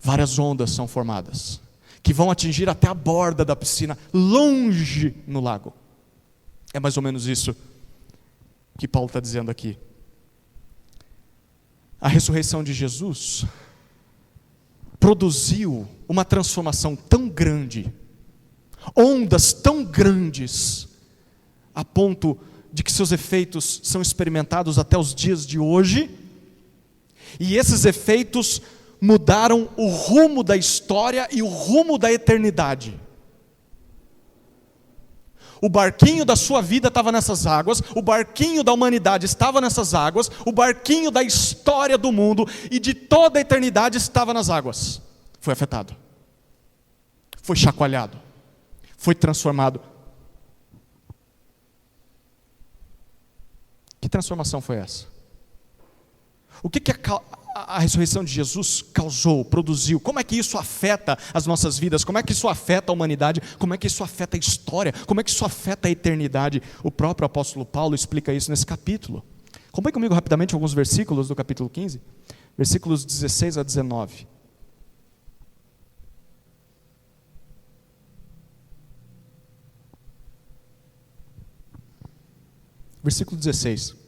Speaker 1: Várias ondas são formadas, que vão atingir até a borda da piscina, longe no lago. É mais ou menos isso que Paulo está dizendo aqui. A ressurreição de Jesus produziu uma transformação tão grande, ondas tão grandes, a ponto de que seus efeitos são experimentados até os dias de hoje, e esses efeitos mudaram o rumo da história e o rumo da eternidade. O barquinho da sua vida estava nessas águas, o barquinho da humanidade estava nessas águas, o barquinho da história do mundo e de toda a eternidade estava nas águas. Foi afetado, foi chacoalhado, foi transformado. Que transformação foi essa? O que a ressurreição de Jesus causou, produziu? Como é que isso afeta as nossas vidas? Como é que isso afeta a humanidade? Como é que isso afeta a história? Como é que isso afeta a eternidade? O próprio apóstolo Paulo explica isso nesse capítulo. Acompanhe comigo rapidamente alguns versículos do capítulo 15, versículos 16 a 19. Versículo 16.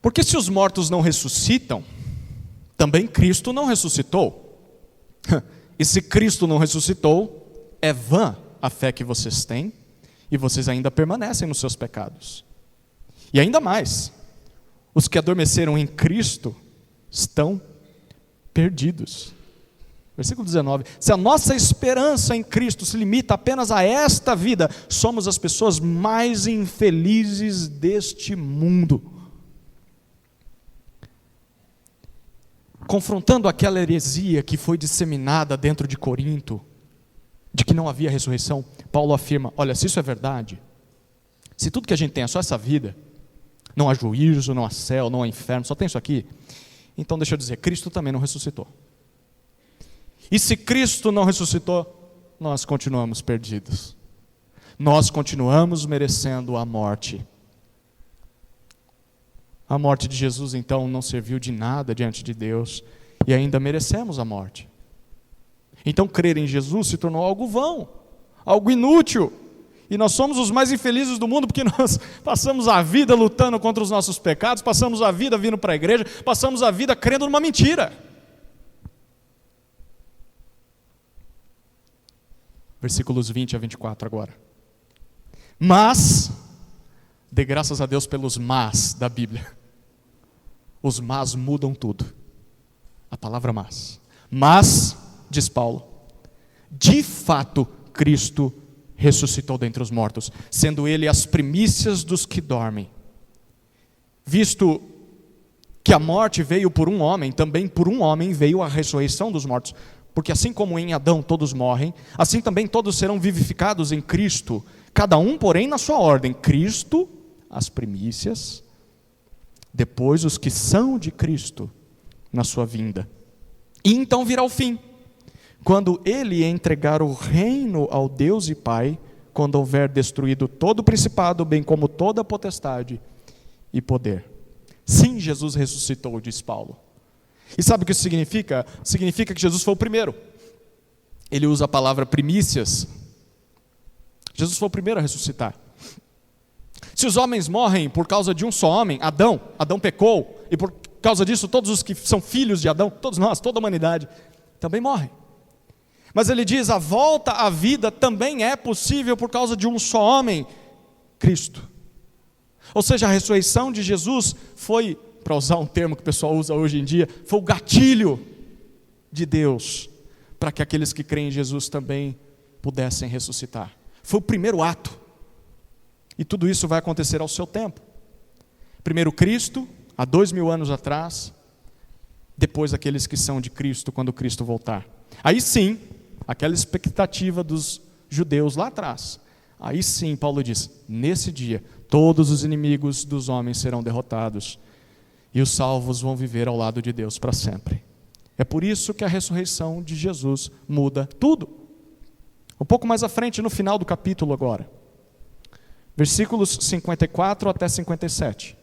Speaker 1: Porque se os mortos não ressuscitam, também Cristo não ressuscitou. E se Cristo não ressuscitou, é vã a fé que vocês têm, e vocês ainda permanecem nos seus pecados. E ainda mais, os que adormeceram em Cristo estão perdidos. Versículo 19: se a nossa esperança em Cristo se limita apenas a esta vida, somos as pessoas mais infelizes deste mundo. Confrontando aquela heresia que foi disseminada dentro de Corinto, de que não havia ressurreição, Paulo afirma: olha, se isso é verdade, se tudo que a gente tem é só essa vida, não há juízo, não há céu, não há inferno, só tem isso aqui, então deixa eu dizer, Cristo também não ressuscitou. E se Cristo não ressuscitou, nós continuamos perdidos. Nós continuamos merecendo a morte. A morte de Jesus, então, não serviu de nada diante de Deus, e ainda merecemos a morte. Então, crer em Jesus se tornou algo vão, algo inútil. E nós somos os mais infelizes do mundo, porque nós passamos a vida lutando contra os nossos pecados, passamos a vida vindo para a igreja, passamos a vida crendo numa mentira. Versículos 20 a 24 agora. Mas, dê graças a Deus pelos mas da Bíblia. Os mas mudam tudo. A palavra mas. Mas, diz Paulo, de fato Cristo ressuscitou dentre os mortos, sendo Ele as primícias dos que dormem. Visto que a morte veio por um homem, também por um homem veio a ressurreição dos mortos. Porque assim como em Adão todos morrem, assim também todos serão vivificados em Cristo, cada um, porém, na sua ordem. Cristo, as primícias, depois os que são de Cristo, na sua vinda. E então virá o fim, quando Ele entregar o reino ao Deus e Pai, quando houver destruído todo o principado, bem como toda a potestade e poder. Sim, Jesus ressuscitou, diz Paulo. E sabe o que isso significa? Significa que Jesus foi o primeiro. Ele usa a palavra primícias. Jesus foi o primeiro a ressuscitar. Se os homens morrem por causa de um só homem, Adão pecou, e por causa disso todos os que são filhos de Adão, todos nós, toda a humanidade, também morrem. Mas ele diz, a volta à vida também é possível por causa de um só homem, Cristo. Ou seja, a ressurreição de Jesus foi, para usar um termo que o pessoal usa hoje em dia, foi o gatilho de Deus, para que aqueles que creem em Jesus também pudessem ressuscitar. Foi o primeiro ato, e tudo isso vai acontecer ao seu tempo. Primeiro Cristo, há 2000 anos atrás, depois aqueles que são de Cristo, quando Cristo voltar. Aí sim, aquela expectativa dos judeus lá atrás, aí sim Paulo diz, nesse dia, todos os inimigos dos homens serão derrotados, e os salvos vão viver ao lado de Deus para sempre. É por isso que a ressurreição de Jesus muda tudo. Um pouco mais à frente, no final do capítulo agora. Versículos 54 até 57.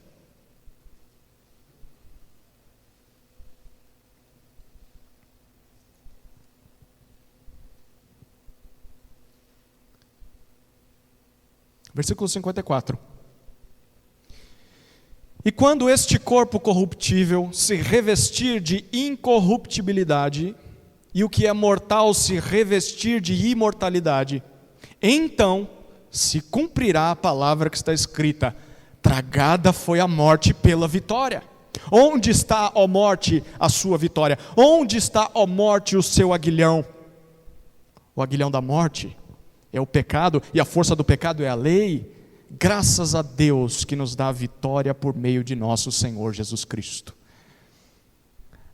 Speaker 1: Versículo 54. E quando este corpo corruptível se revestir de incorruptibilidade, e o que é mortal se revestir de imortalidade, então se cumprirá a palavra que está escrita, tragada foi a morte pela vitória. Onde está, ó morte, a sua vitória? Onde está, ó morte, o seu aguilhão? O aguilhão da morte é o pecado, e a força do pecado é a lei. Graças a Deus que nos dá a vitória por meio de nosso Senhor Jesus Cristo.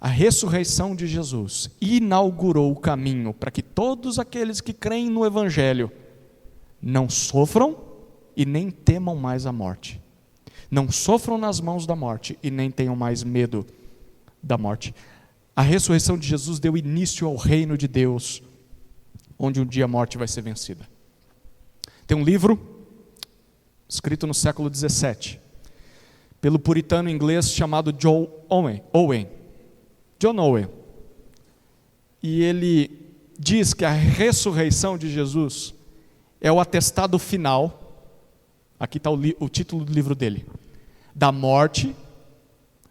Speaker 1: A ressurreição de Jesus inaugurou o caminho para que todos aqueles que creem no Evangelho não sofram e nem temam mais a morte. Não sofram nas mãos da morte e nem tenham mais medo da morte. A ressurreição de Jesus deu início ao reino de Deus, onde um dia a morte vai ser vencida. Tem um livro escrito no século 17, pelo puritano inglês chamado John Owen. E ele diz que a ressurreição de Jesus é o atestado final, aqui está o título do livro dele, da morte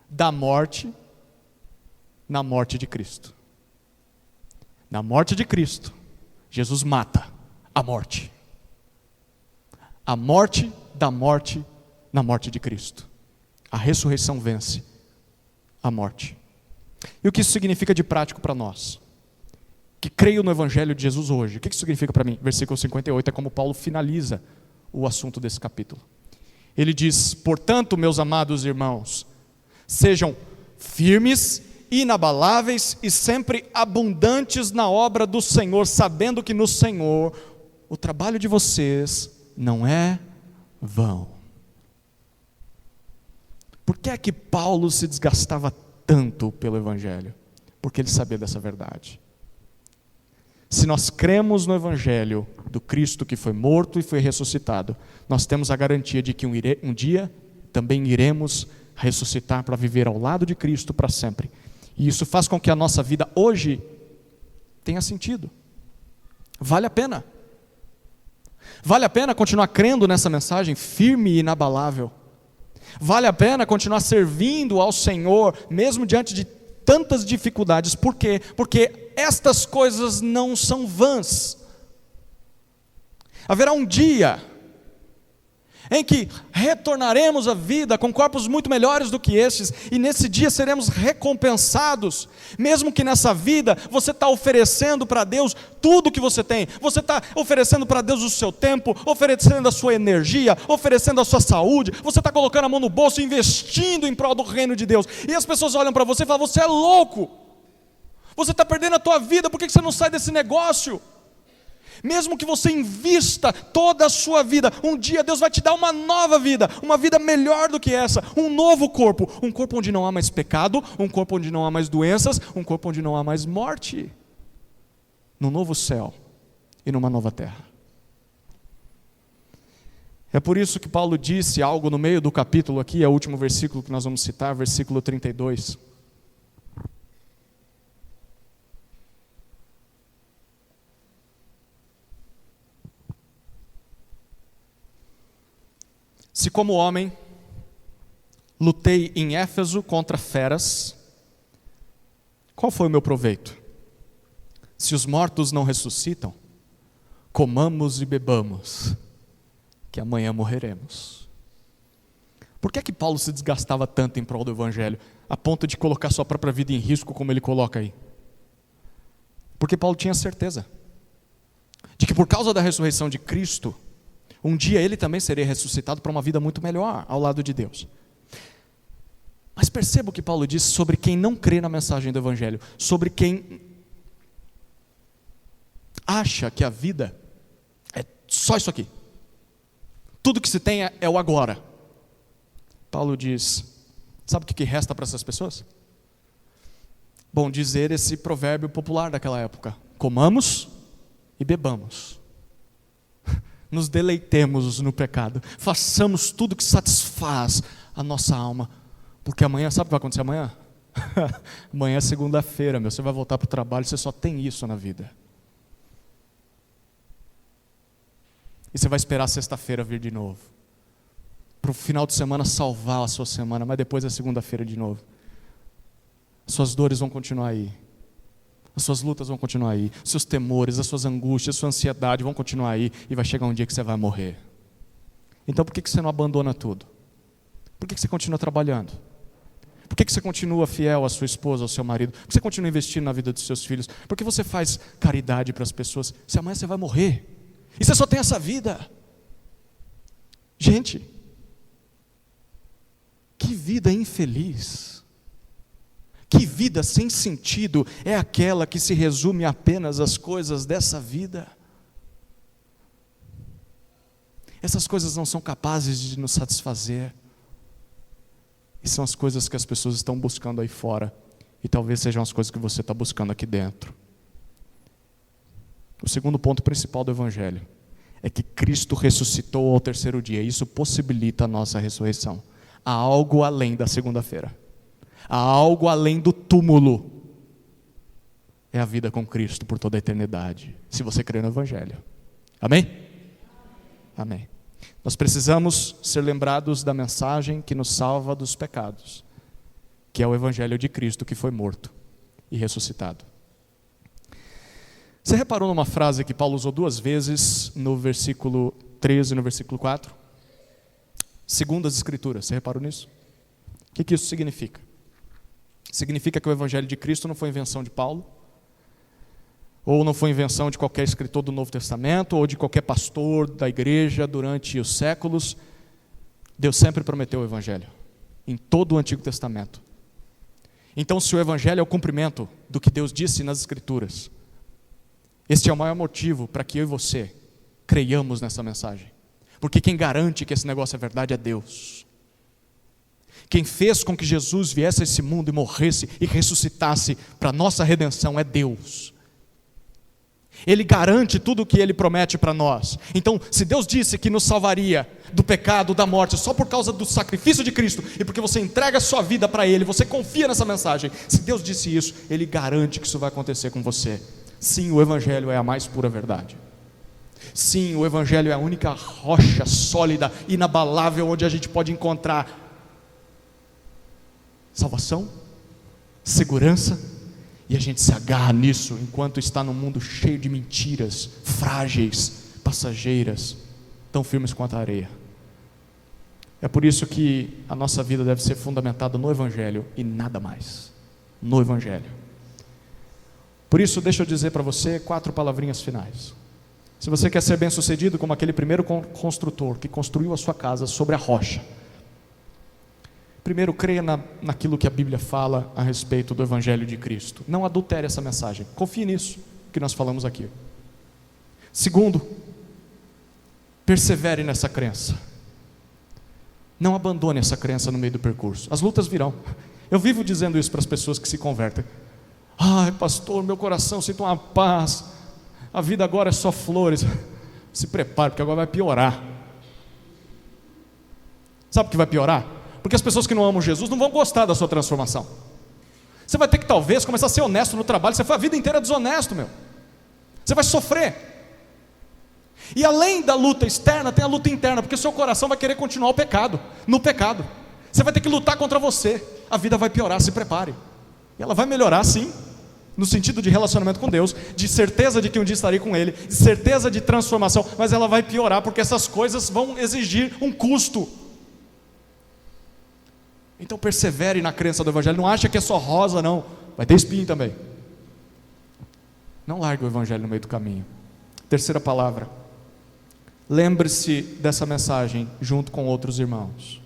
Speaker 1: na morte de Cristo. Na morte de Cristo, Jesus mata a morte. A morte da morte na morte de Cristo. A ressurreição vence a morte. E o que isso significa de prático para nós? Que creio no Evangelho de Jesus hoje. O que isso significa para mim? Versículo 58 é como Paulo finaliza o assunto desse capítulo. Ele diz: portanto, meus amados irmãos, sejam firmes, inabaláveis e sempre abundantes na obra do Senhor, sabendo que no Senhor o trabalho de vocês não é vão. Por que é que Paulo se desgastava tanto pelo Evangelho? Porque ele sabia dessa verdade. Se nós cremos no Evangelho do Cristo que foi morto e foi ressuscitado, nós temos a garantia de que um dia também iremos ressuscitar para viver ao lado de Cristo para sempre. E isso faz com que a nossa vida hoje tenha sentido. Vale a pena. Vale a pena continuar crendo nessa mensagem firme e inabalável. Vale a pena continuar servindo ao Senhor, mesmo diante de tantas dificuldades. Por quê? Porque estas coisas não são vãs. Haverá um dia em que retornaremos à vida com corpos muito melhores do que estes, e nesse dia seremos recompensados, mesmo que nessa vida você está oferecendo para Deus tudo o que você tem, você está oferecendo para Deus o seu tempo, oferecendo a sua energia, oferecendo a sua saúde, você está colocando a mão no bolso, investindo em prol do reino de Deus, e as pessoas olham para você e falam: você é louco, você está perdendo a tua vida, por que você não sai desse negócio? Mesmo que você invista toda a sua vida, um dia Deus vai te dar uma nova vida, uma vida melhor do que essa, um novo corpo, um corpo onde não há mais pecado, um corpo onde não há mais doenças, um corpo onde não há mais morte, num novo céu e numa nova terra. É por isso que Paulo disse algo no meio do capítulo aqui, é o último versículo que nós vamos citar, versículo 32. Se como homem lutei em Éfeso contra feras, qual foi o meu proveito? Se os mortos não ressuscitam, comamos e bebamos, que amanhã morreremos. Por que é que Paulo se desgastava tanto em prol do Evangelho, a ponto de colocar sua própria vida em risco, como ele coloca aí? Porque Paulo tinha certeza de que por causa da ressurreição de Cristo, um dia ele também seria ressuscitado para uma vida muito melhor ao lado de Deus. Mas perceba o que Paulo diz sobre quem não crê na mensagem do Evangelho, sobre quem acha que a vida é só isso aqui. Tudo que se tem é o agora. Paulo diz, sabe o que resta para essas pessoas? Bom, dizer esse provérbio popular daquela época: comamos e bebamos. Nos deleitemos no pecado, façamos tudo que satisfaz a nossa alma, porque amanhã, sabe o que vai acontecer amanhã? Amanhã é segunda-feira, você vai voltar para o trabalho, você só tem isso na vida. E você vai esperar sexta-feira vir de novo, para o final de semana salvar a sua semana, mas depois é segunda-feira de novo. Suas dores vão continuar aí. As suas lutas vão continuar aí, seus temores, as suas angústias, a sua ansiedade vão continuar aí, e vai chegar um dia que você vai morrer. Então por que você não abandona tudo? Por que você continua trabalhando? Por que você continua fiel à sua esposa, ao seu marido? Por que você continua investindo na vida dos seus filhos? Por que você faz caridade para as pessoas? Se amanhã você vai morrer, e você só tem essa vida. Gente, que vida infeliz! Que vida sem sentido é aquela que se resume apenas às coisas dessa vida? Essas coisas não são capazes de nos satisfazer. E são as coisas que as pessoas estão buscando aí fora. E talvez sejam as coisas que você está buscando aqui dentro. O segundo ponto principal do Evangelho é que Cristo ressuscitou ao terceiro dia. Isso possibilita a nossa ressurreição. Há algo além da segunda-feira. Há algo além do túmulo. É a vida com Cristo por toda a eternidade, se você crê no Evangelho. Amém? Amém. Nós precisamos ser lembrados da mensagem que nos salva dos pecados, que é o Evangelho de Cristo que foi morto e ressuscitado. Você reparou numa frase que Paulo usou duas vezes no versículo 13 e no versículo 4? Segundo as Escrituras, você reparou nisso? O que isso significa? Significa que o Evangelho de Cristo não foi invenção de Paulo, ou não foi invenção de qualquer escritor do Novo Testamento, ou de qualquer pastor da igreja durante os séculos. Deus sempre prometeu o Evangelho, em todo o Antigo Testamento. Então, se o Evangelho é o cumprimento do que Deus disse nas Escrituras, este é o maior motivo para que eu e você creiamos nessa mensagem. Porque quem garante que esse negócio é verdade é Deus. Quem fez com que Jesus viesse a esse mundo e morresse e ressuscitasse para a nossa redenção é Deus. Ele garante tudo o que Ele promete para nós. Então, se Deus disse que nos salvaria do pecado, da morte, só por causa do sacrifício de Cristo, e porque você entrega a sua vida para Ele, você confia nessa mensagem, se Deus disse isso, Ele garante que isso vai acontecer com você. Sim, o Evangelho é a mais pura verdade. Sim, o Evangelho é a única rocha sólida, inabalável, onde a gente pode encontrar salvação, segurança, e a gente se agarra nisso enquanto está num mundo cheio de mentiras, frágeis, passageiras, tão firmes quanto a areia. É por isso que a nossa vida deve ser fundamentada no Evangelho e nada mais. No Evangelho. Por isso, deixa eu dizer para você 4 palavrinhas finais. Se você quer ser bem sucedido como aquele primeiro construtor que construiu a sua casa sobre a rocha, primeiro, creia naquilo que a Bíblia fala a respeito do Evangelho de Cristo. Não adultere essa mensagem. Confie nisso que nós falamos aqui. Segundo, persevere nessa crença. Não abandone essa crença no meio do percurso. As lutas virão. Eu vivo dizendo isso para as pessoas que se convertem. Ai, pastor, meu coração sinto uma paz. A vida agora é só flores. Se prepare, porque agora vai piorar. Sabe o que vai piorar? Porque as pessoas que não amam Jesus não vão gostar da sua transformação. Você vai ter que talvez começar a ser honesto no trabalho. Você foi a vida inteira desonesto, meu. Você vai sofrer. E além da luta externa, tem a luta interna, porque o seu coração vai querer continuar no pecado. Você vai ter que lutar contra você. A vida vai piorar, se prepare. E ela vai melhorar sim, no sentido de relacionamento com Deus, de certeza de que um dia estarei com Ele, de certeza de transformação, mas ela vai piorar, porque essas coisas vão exigir um custo. Então persevere na crença do Evangelho. Não acha que é só rosa, não. Vai ter espinho também. Não largue o Evangelho no meio do caminho. Terceira palavra. Lembre-se dessa mensagem junto com outros irmãos.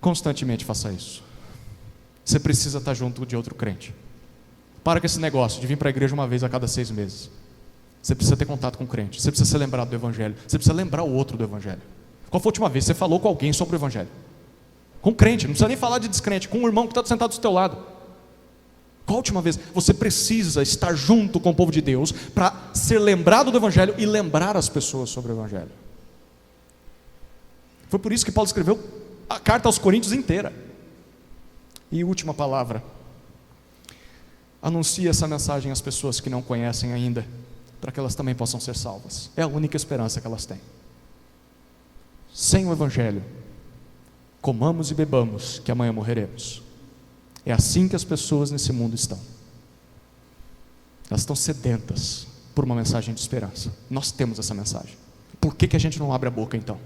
Speaker 1: Constantemente faça isso. Você precisa estar junto de outro crente. Para com esse negócio de vir para a igreja uma vez a cada 6 meses. Você precisa ter contato com o crente. Você precisa ser lembrado do Evangelho. Você precisa lembrar o outro do Evangelho. Qual foi a última vez que você falou com alguém sobre o Evangelho? Com crente, não precisa nem falar de descrente, com um irmão que está sentado do teu lado. Qual a última vez? Você precisa estar junto com o povo de Deus para ser lembrado do Evangelho e lembrar as pessoas sobre o Evangelho. Foi por isso que Paulo escreveu a carta aos Coríntios inteira. E última palavra. Anuncie essa mensagem às pessoas que não conhecem ainda, para que elas também possam ser salvas. É a única esperança que elas têm. Sem o Evangelho, comamos e bebamos, que amanhã morreremos. É assim que as pessoas nesse mundo estão. Elas estão sedentas por uma mensagem de esperança. Nós temos essa mensagem. Por que a gente não abre a boca então?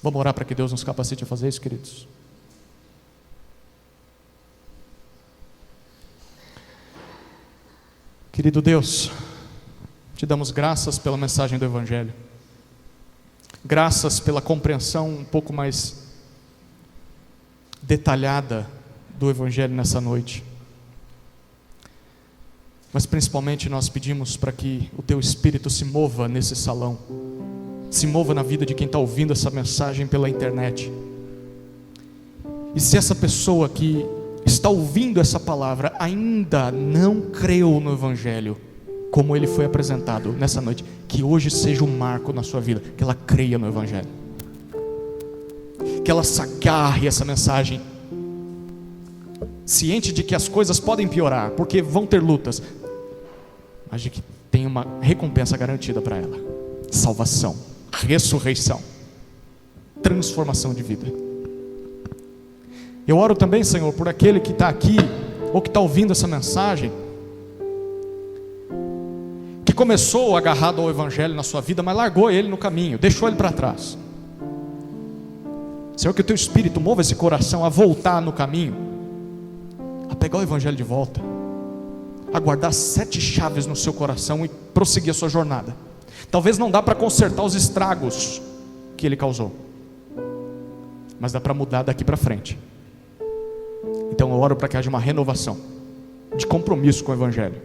Speaker 1: Vamos orar para que Deus nos capacite a fazer isso, queridos? Querido Deus, te damos graças pela mensagem do Evangelho. Graças pela compreensão um pouco mais detalhada do Evangelho nessa noite. Mas principalmente nós pedimos para que o Teu Espírito se mova nesse salão, se mova na vida de quem está ouvindo essa mensagem pela internet. E se essa pessoa que está ouvindo essa palavra ainda não creu no Evangelho como ele foi apresentado nessa noite, que hoje seja um marco na sua vida, que ela creia no Evangelho, que ela se agarre essa mensagem, ciente de que as coisas podem piorar, porque vão ter lutas, mas de que tem uma recompensa garantida para ela: salvação, ressurreição, transformação de vida. Eu oro também, Senhor, por aquele que está aqui, ou que está ouvindo essa mensagem, que começou agarrado ao Evangelho na sua vida, mas largou ele no caminho, deixou ele para trás. Senhor, que o teu Espírito mova esse coração a voltar no caminho, a pegar o Evangelho de volta, a guardar 7 chaves no seu coração e prosseguir a sua jornada. Talvez não dá para consertar os estragos que ele causou, mas dá para mudar daqui para frente. Então eu oro para que haja uma renovação de compromisso com o Evangelho.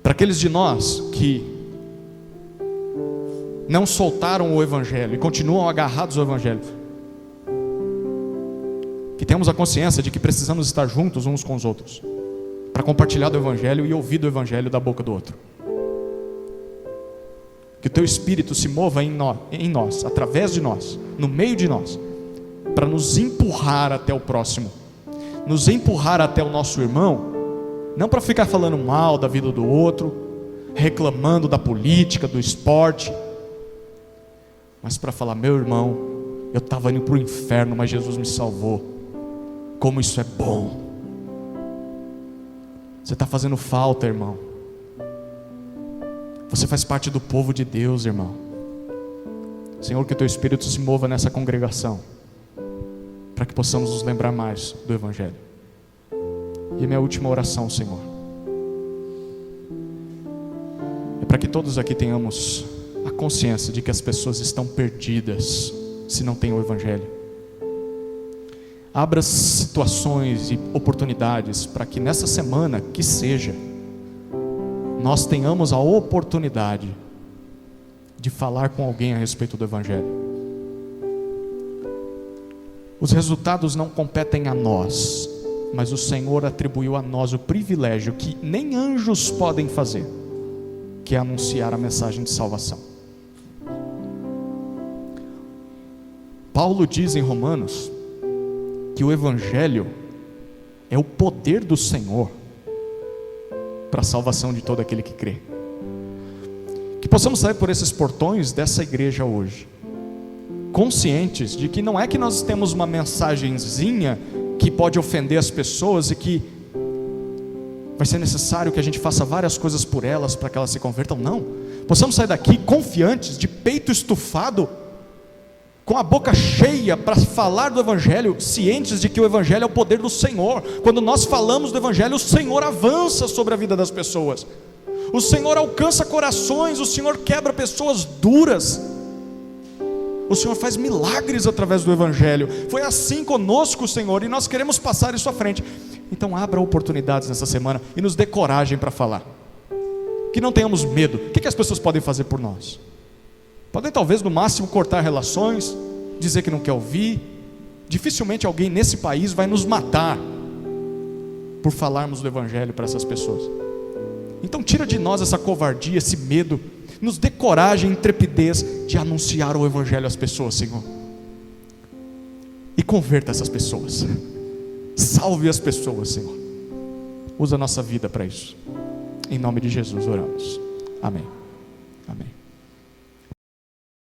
Speaker 1: Para aqueles de nós que não soltaram o Evangelho e continuam agarrados ao Evangelho, que temos a consciência de que precisamos estar juntos uns com os outros, para compartilhar do Evangelho e ouvir do Evangelho da boca do outro. Que o teu Espírito se mova em nós, através de nós, no meio de nós, para nos empurrar até o próximo, nos empurrar até o nosso irmão, não para ficar falando mal da vida do outro, reclamando da política, do esporte, mas para falar: meu irmão, eu estava indo para o inferno, mas Jesus me salvou. Como isso é bom. Você está fazendo falta, irmão. Você faz parte do povo de Deus, irmão. Senhor, que o teu Espírito se mova nessa congregação, para que possamos nos lembrar mais do Evangelho. E a minha última oração, Senhor, é para que todos aqui tenhamos a consciência de que as pessoas estão perdidas se não têm o Evangelho. Abra situações e oportunidades para que nessa semana, que seja, nós tenhamos a oportunidade de falar com alguém a respeito do Evangelho. Os resultados não competem a nós, mas o Senhor atribuiu a nós o privilégio que nem anjos podem fazer, que é anunciar a mensagem de salvação. Paulo diz em Romanos que o Evangelho é o poder do Senhor para a salvação de todo aquele que crê. Que possamos sair por esses portões dessa igreja hoje, conscientes de que não é que nós temos uma mensagenzinha que pode ofender as pessoas e que vai ser necessário que a gente faça várias coisas por elas para que elas se convertam. Não, possamos sair daqui confiantes, de peito estufado, com a boca cheia para falar do Evangelho, cientes de que o Evangelho é o poder do Senhor. Quando nós falamos do Evangelho, o Senhor avança sobre a vida das pessoas, o Senhor alcança corações, o Senhor quebra pessoas duras, o Senhor faz milagres através do Evangelho. Foi assim conosco, Senhor, e nós queremos passar isso à frente. Então abra oportunidades nessa semana e nos dê coragem para falar, que não tenhamos medo. O que as pessoas podem fazer por nós? Podem talvez no máximo cortar relações, dizer que não quer ouvir. Dificilmente alguém nesse país vai nos matar por falarmos do Evangelho para essas pessoas. Então tira de nós essa covardia, esse medo, nos dê coragem e intrepidez de anunciar o Evangelho às pessoas, Senhor, e converta essas pessoas, salve as pessoas, Senhor. Usa a nossa vida para isso. Em nome de Jesus oramos. Amém. Amém.